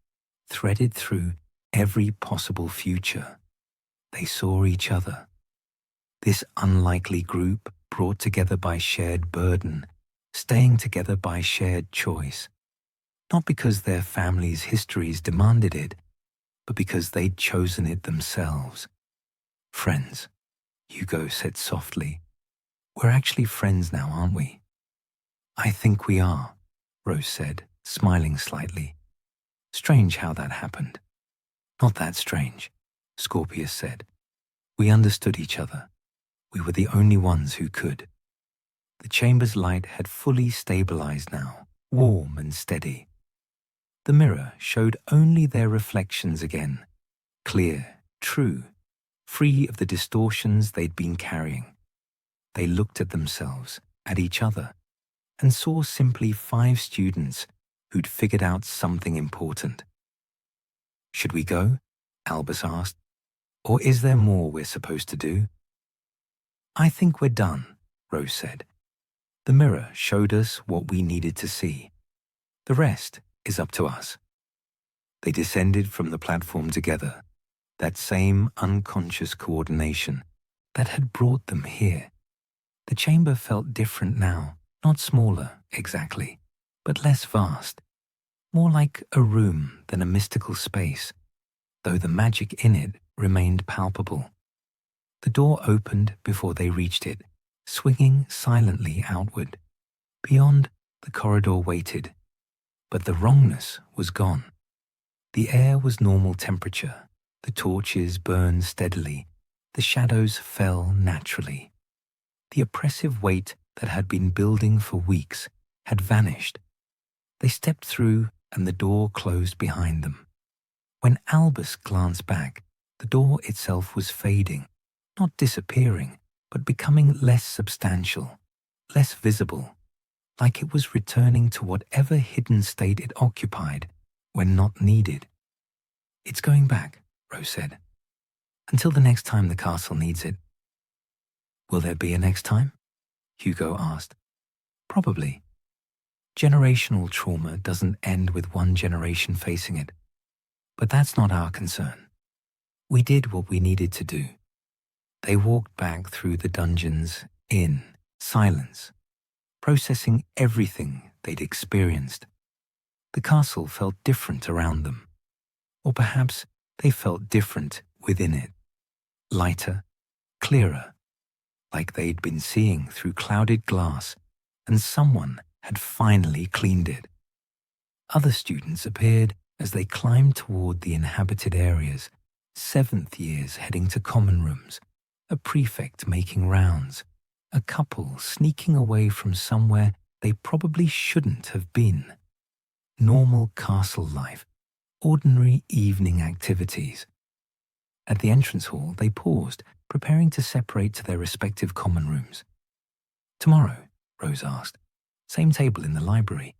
threaded through every possible future, they saw each other. This unlikely group brought together by shared burden, staying together by shared choice. Not because their families' histories demanded it, but because they'd chosen it themselves. Friends, Hugo said softly. We're actually friends now, aren't we? I think we are, Rose said, smiling slightly. Strange how that happened. Not that strange, Scorpius said. We understood each other. We were the only ones who could. The chamber's light had fully stabilized now, warm and steady. The mirror showed only their reflections again, clear, true, free of the distortions they'd been carrying. They looked at themselves, at each other, and saw simply 5 students who'd figured out something important. Should we go? Albus asked. Or is there more we're supposed to do? I think we're done, Rose said. The mirror showed us what we needed to see. The rest is up to us. They descended from the platform together, that same unconscious coordination that had brought them here. The chamber felt different now, not smaller, exactly, but less vast. More like a room than a mystical space, though the magic in it remained palpable. The door opened before they reached it, swinging silently outward. Beyond, the corridor waited, but the wrongness was gone. The air was normal temperature, the torches burned steadily, the shadows fell naturally. The oppressive weight that had been building for weeks had vanished. They stepped through and the door closed behind them. When Albus glanced back, the door itself was fading, not disappearing, but becoming less substantial, less visible, like it was returning to whatever hidden state it occupied when not needed. It's going back, Rose said, until the next time the castle needs it. Will there be a next time? Hugo asked. Probably. Generational trauma doesn't end with one generation facing it. But that's not our concern. We did what we needed to do. They walked back through the dungeons in silence, processing everything they'd experienced. The castle felt different around them. Or perhaps they felt different within it. Lighter, clearer, like they'd been seeing through clouded glass, and someone had finally cleaned it. Other students appeared as they climbed toward the inhabited areas, 7th years heading to common rooms, a prefect making rounds, a couple sneaking away from somewhere they probably shouldn't have been. Normal castle life, ordinary evening activities. At the entrance hall, they paused, preparing to separate to their respective common rooms. Tomorrow, Rose asked. Same table in the library.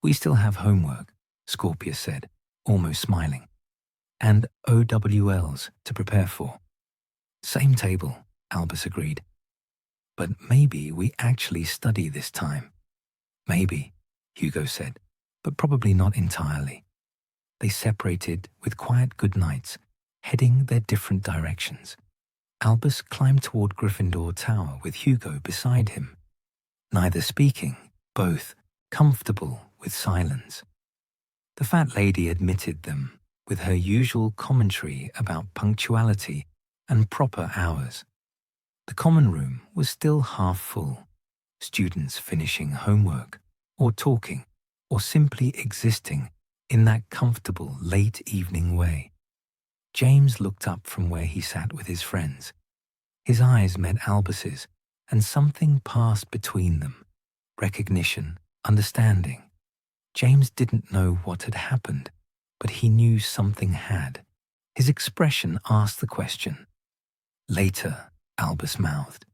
We still have homework, Scorpius said, almost smiling. And OWLs to prepare for. Same table, Albus agreed. But maybe we actually study this time. Maybe, Hugo said, but probably not entirely. They separated with quiet goodnights, heading their different directions. Albus climbed toward Gryffindor Tower with Hugo beside him. Neither speaking, both comfortable with silence. The fat lady admitted them with her usual commentary about punctuality and proper hours. The common room was still half full, students finishing homework, or talking, or simply existing in that comfortable late evening way. James looked up from where he sat with his friends. His eyes met Albus's, and something passed between them. Recognition, understanding. James didn't know what had happened, but he knew something had. His expression asked the question. Later, Albus mouthed.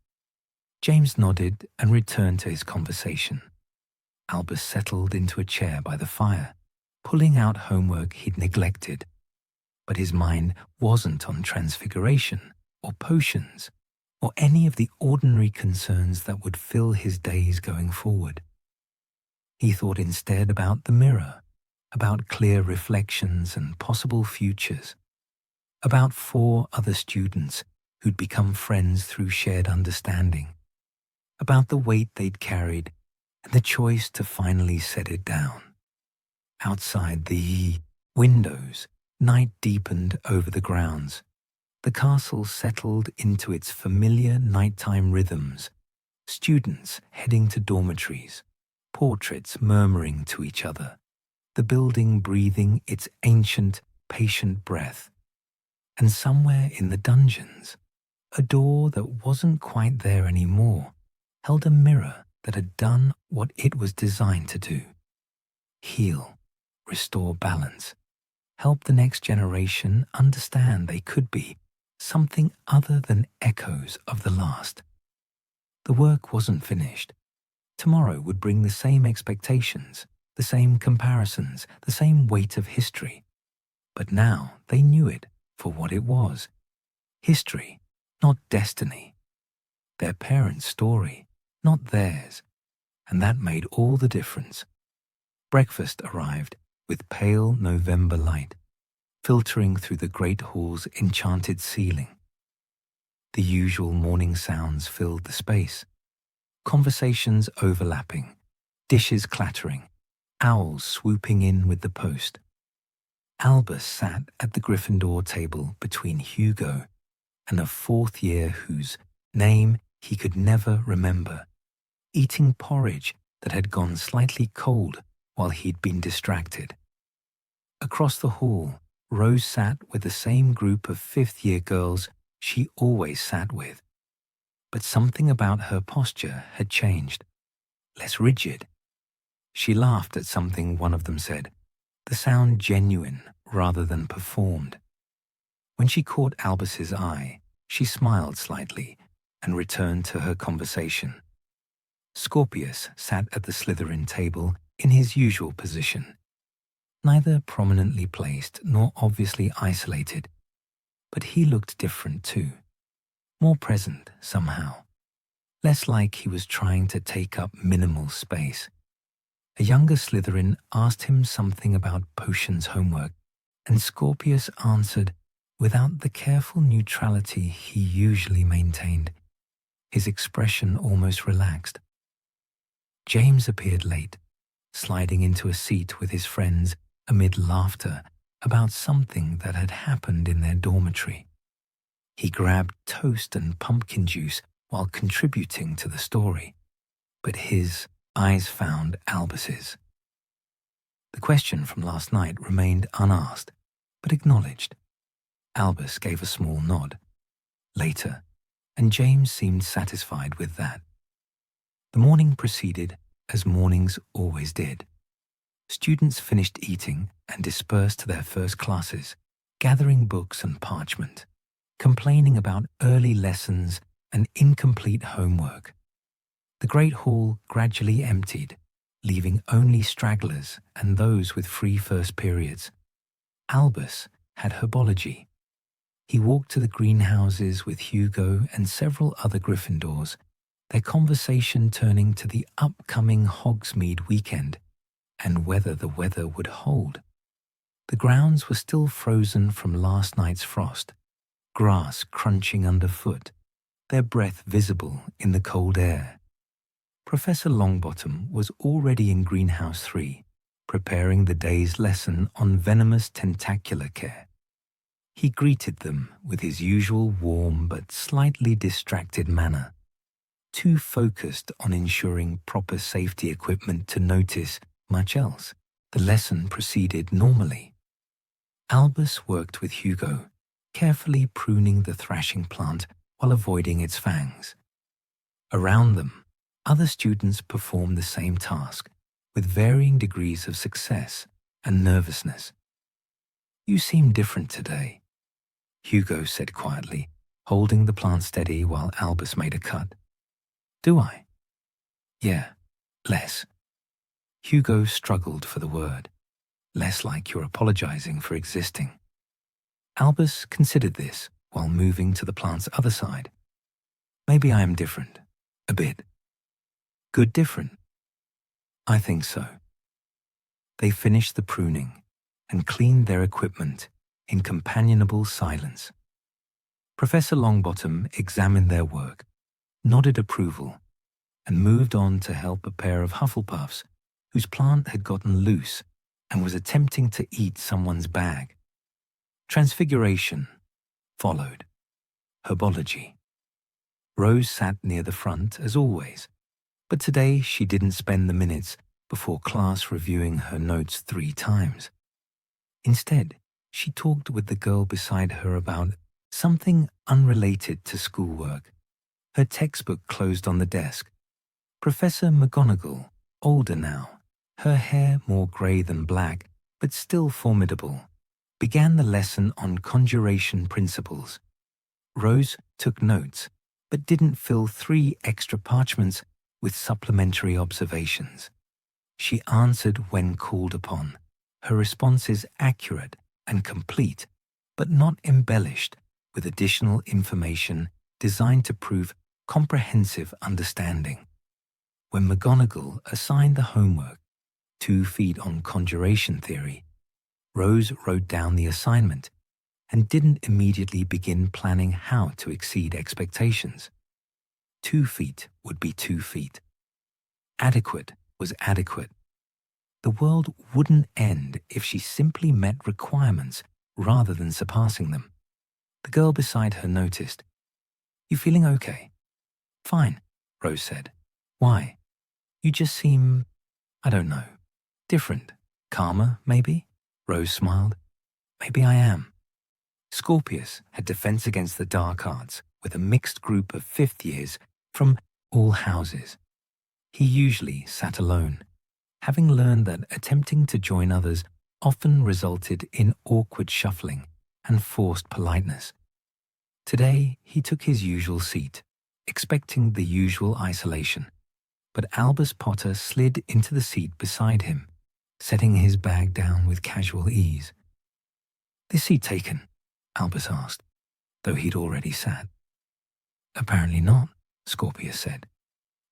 James nodded and returned to his conversation. Albus settled into a chair by the fire, pulling out homework he'd neglected. But his mind wasn't on transfiguration or potions or any of the ordinary concerns that would fill his days going forward. He thought instead about the mirror, about clear reflections and possible futures, about 4 other students who'd become friends through shared understanding, about the weight they'd carried and the choice to finally set it down. Outside the windows, night deepened over the grounds. The castle settled into its familiar nighttime rhythms, students heading to dormitories, portraits murmuring to each other, the building breathing its ancient, patient breath. And somewhere in the dungeons, a door that wasn't quite there anymore held a mirror that had done what it was designed to do. Heal, restore balance, help the next generation understand they could be something other than echoes of the last. The work wasn't finished. Tomorrow would bring the same expectations, the same comparisons, the same weight of history. But now they knew it for what it was. History, not destiny. Their parents' story, not theirs. And that made all the difference. Breakfast arrived with pale November light, filtering through the great hall's enchanted ceiling. The usual morning sounds filled the space. Conversations overlapping, dishes clattering, owls swooping in with the post. Albus sat at the Gryffindor table between Hugo and a 4th year whose name he could never remember, eating porridge that had gone slightly cold while he'd been distracted. Across the hall, Rose sat with the same group of 5th year girls she always sat with. But something about her posture had changed, less rigid. She laughed at something one of them said, the sound genuine rather than performed. When she caught Albus's eye, she smiled slightly and returned to her conversation. Scorpius sat at the Slytherin table in his usual position, neither prominently placed nor obviously isolated, but he looked different too, more present somehow, less like he was trying to take up minimal space. A younger Slytherin asked him something about potions homework, and Scorpius answered without the careful neutrality he usually maintained. His expression almost relaxed. James appeared late, sliding into a seat with his friends amid laughter about something that had happened in their dormitory. He grabbed toast and pumpkin juice while contributing to the story, but his eyes found Albus's. The question from last night remained unasked, but acknowledged. Albus gave a small nod. Later, and James seemed satisfied with that. The morning proceeded as mornings always did. Students finished eating and dispersed to their first classes, gathering books and parchment, complaining about early lessons and incomplete homework. The great hall gradually emptied, leaving only stragglers and those with free first periods. Albus had herbology. He walked to the greenhouses with Hugo and several other Gryffindors, their conversation turning to the upcoming Hogsmeade weekend and whether the weather would hold. The grounds were still frozen from last night's frost, grass crunching underfoot, their breath visible in the cold air. Professor Longbottom was already in Greenhouse 3, preparing the day's lesson on venomous tentacular care. He greeted them with his usual warm but slightly distracted manner, too focused on ensuring proper safety equipment to notice much else. The lesson proceeded normally. Albus worked with Hugo, carefully pruning the thrashing plant while avoiding its fangs. Around them, other students performed the same task, with varying degrees of success and nervousness. "You seem different today," Hugo said quietly, holding the plant steady while Albus made a cut. "Do I?" "Yeah, less." Hugo struggled for the word. "Less like you're apologizing for existing." Albus considered this while moving to the plant's other side. "Maybe I am different. A bit." "Good different?" "I think so." They finished the pruning and cleaned their equipment in companionable silence. Professor Longbottom examined their work, nodded approval, and moved on to help a pair of Hufflepuffs whose plant had gotten loose and was attempting to eat someone's bag. Transfiguration followed. Herbology. Rose sat near the front as always, but today she didn't spend the minutes before class reviewing her notes 3 times. Instead, she talked with the girl beside her about something unrelated to schoolwork. Her textbook closed on the desk. Professor McGonagall, older now, her hair more grey than black, but still formidable, began the lesson on conjuration principles. Rose took notes, but didn't fill 3 extra parchments with supplementary observations. She answered when called upon, her responses accurate and complete, but not embellished with additional information designed to prove comprehensive understanding. When McGonagall assigned the homework, 2 feet on conjuration theory, Rose wrote down the assignment and didn't immediately begin planning how to exceed expectations. 2 feet would be 2 feet. Adequate was adequate. The world wouldn't end if she simply met requirements rather than surpassing them. The girl beside her noticed. "You feeling okay?" "Fine," Rose said. "Why?" "You just seem, I don't know, different. Calmer, maybe?" Rose smiled. "Maybe I am." Scorpius had defense against the dark arts with a mixed group of 5th years from all houses. He usually sat alone, having learned that attempting to join others often resulted in awkward shuffling and forced politeness. Today, he took his usual seat, expecting the usual isolation, but Albus Potter slid into the seat beside him, setting his bag down with casual ease. "This seat taken?" Albus asked, though he'd already sat. "Apparently not," Scorpius said.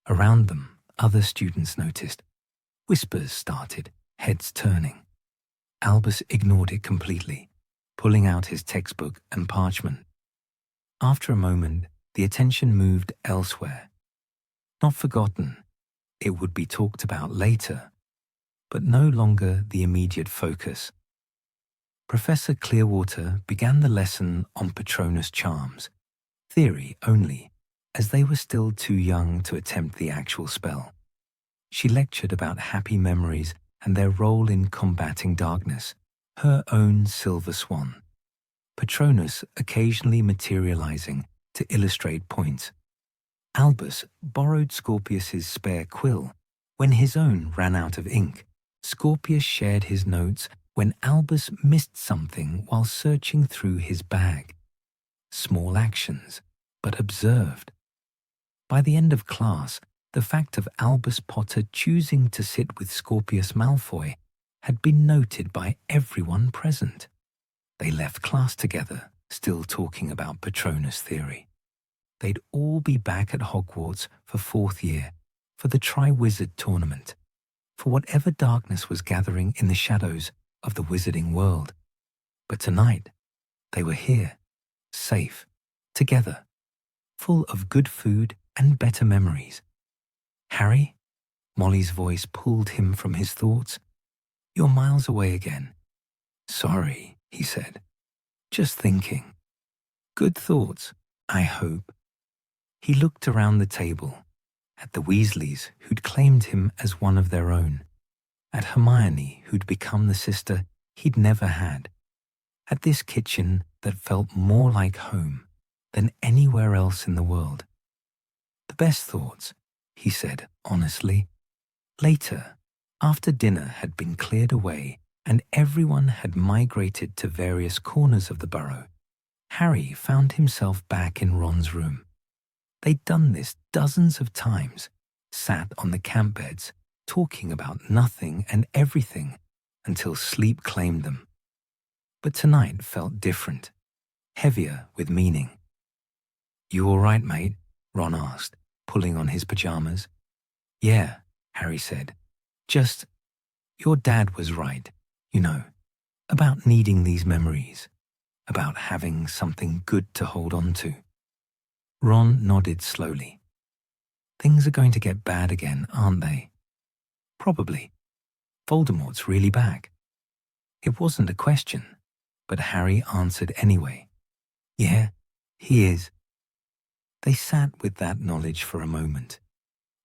Around them, other students noticed. Whispers started, heads turning. Albus ignored it completely, pulling out his textbook and parchment. After a moment, the attention moved elsewhere. Not forgotten, it would be talked about later, but no longer the immediate focus. Professor Clearwater began the lesson on Patronus charms, theory only, as they were still too young to attempt the actual spell. She lectured about happy memories and their role in combating darkness, her own silver swan. Patronus occasionally materializing to illustrate points. Albus borrowed Scorpius's spare quill when his own ran out of ink. Scorpius shared his notes when Albus missed something while searching through his bag. Small actions, but observed. By the end of class, the fact of Albus Potter choosing to sit with Scorpius Malfoy had been noted by everyone present. They left class together, still talking about Patronus theory. They'd all be back at Hogwarts for 4th year, for the Triwizard Tournament, for whatever darkness was gathering in the shadows of the wizarding world. But tonight, they were here, safe, together, full of good food and better memories. "Harry?" Molly's voice pulled him from his thoughts. "You're miles away again." "Sorry," he said. "Just thinking." "Good thoughts, I hope." He looked around the table, at the Weasleys who'd claimed him as one of their own. at Hermione, who'd become the sister he'd never had, at this kitchen that felt more like home than anywhere else in the world. The best thoughts, he said honestly. Later, after dinner had been cleared away and everyone had migrated to various corners of the burrow, Harry found himself back in Ron's room. They'd done this dozens of times, sat on the camp beds, talking about nothing and everything until sleep claimed them. But tonight felt different, heavier with meaning. "You all right, mate?" Ron asked, pulling on his pajamas. "Yeah," Harry said. "Just, your dad was right, about needing these memories, about having something good to hold on to." Ron nodded slowly. "Things are going to get bad again, aren't they?" "Probably. Voldemort's really back." It wasn't a question, but Harry answered anyway. "Yeah, he is." They sat with that knowledge for a moment.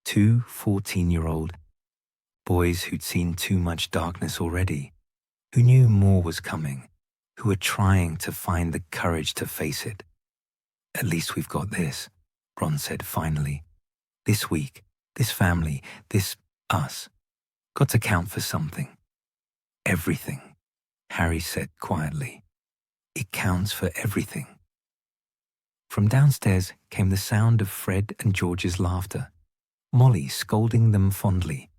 Two 14-year-old boys who'd seen too much darkness already, who knew more was coming, who were trying to find the courage to face it. "At least we've got this," Ron said finally. "This week, this family, this us, got to count for something." "Everything," Harry said quietly. "It counts for everything." From downstairs came the sound of Fred and George's laughter, Molly scolding them fondly,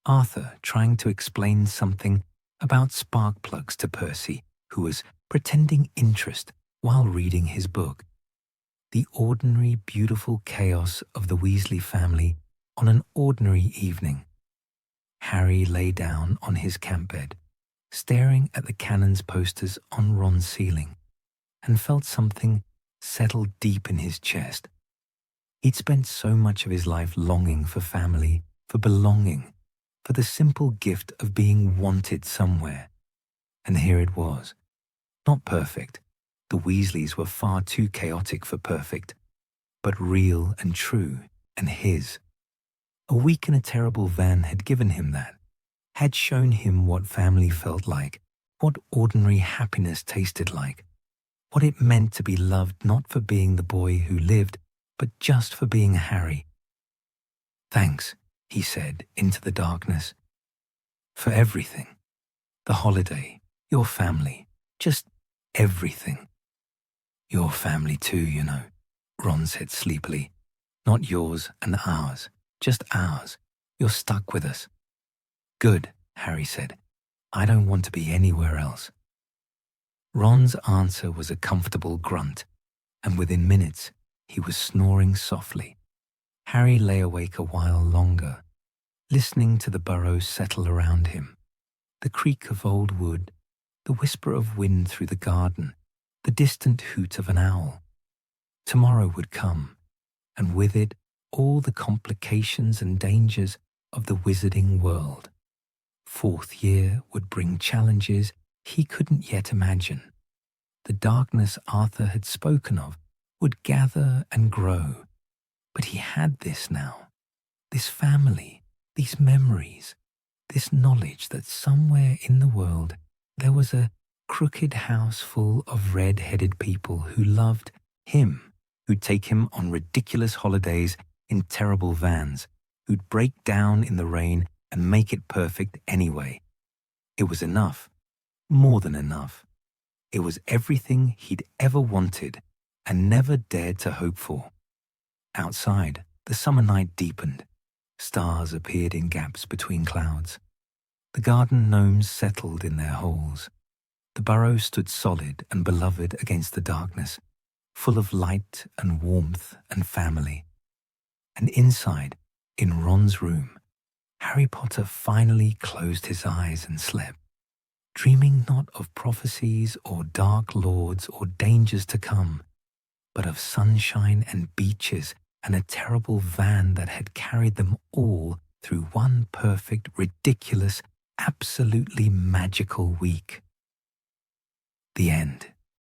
Arthur trying to explain something about spark plugs to Percy, who was pretending interest while reading his book. The ordinary, beautiful chaos of the Weasley family on an ordinary evening. Harry lay down on his camp bed, staring at the cannon's posters on Ron's ceiling, and felt something settle deep in his chest. He'd spent so much of his life longing for family, for belonging, for the simple gift of being wanted somewhere. And here it was. Not perfect. The Weasleys were far too chaotic for perfect, but real and true and his. A week in a terrible van had given him that, had shown him what family felt like, what ordinary happiness tasted like, what it meant to be loved not for being the boy who lived, but just for being Harry. "Thanks," he said into the darkness. "For everything. The holiday, your family, just everything." "Your family too, Ron said sleepily. "Not yours and ours, just ours. You're stuck with us." "Good," Harry said. "I don't want to be anywhere else." Ron's answer was a comfortable grunt, and within minutes he was snoring softly. Harry lay awake a while longer, listening to the burrow settle around him, the creak of old wood, the whisper of wind through the garden, the distant hoot of an owl. Tomorrow would come, and with it all the complications and dangers of the wizarding world. Fourth year would bring challenges he couldn't yet imagine. The darkness Arthur had spoken of would gather and grow. But he had this now, this family, these memories, this knowledge that somewhere in the world there was a crooked house full of red-headed people who loved him, who'd take him on ridiculous holidays in terrible vans, who'd break down in the rain and make it perfect anyway. It was enough. More than enough. It was everything he'd ever wanted and never dared to hope for. Outside, the summer night deepened. Stars appeared in gaps between clouds. The garden gnomes settled in their holes. The burrow stood solid and beloved against the darkness, full of light and warmth and family. And inside, in Ron's room, Harry Potter finally closed his eyes and slept, dreaming not of prophecies or dark lords or dangers to come, but of sunshine and beaches and a terrible van that had carried them all through one perfect, ridiculous, absolutely magical week. The end.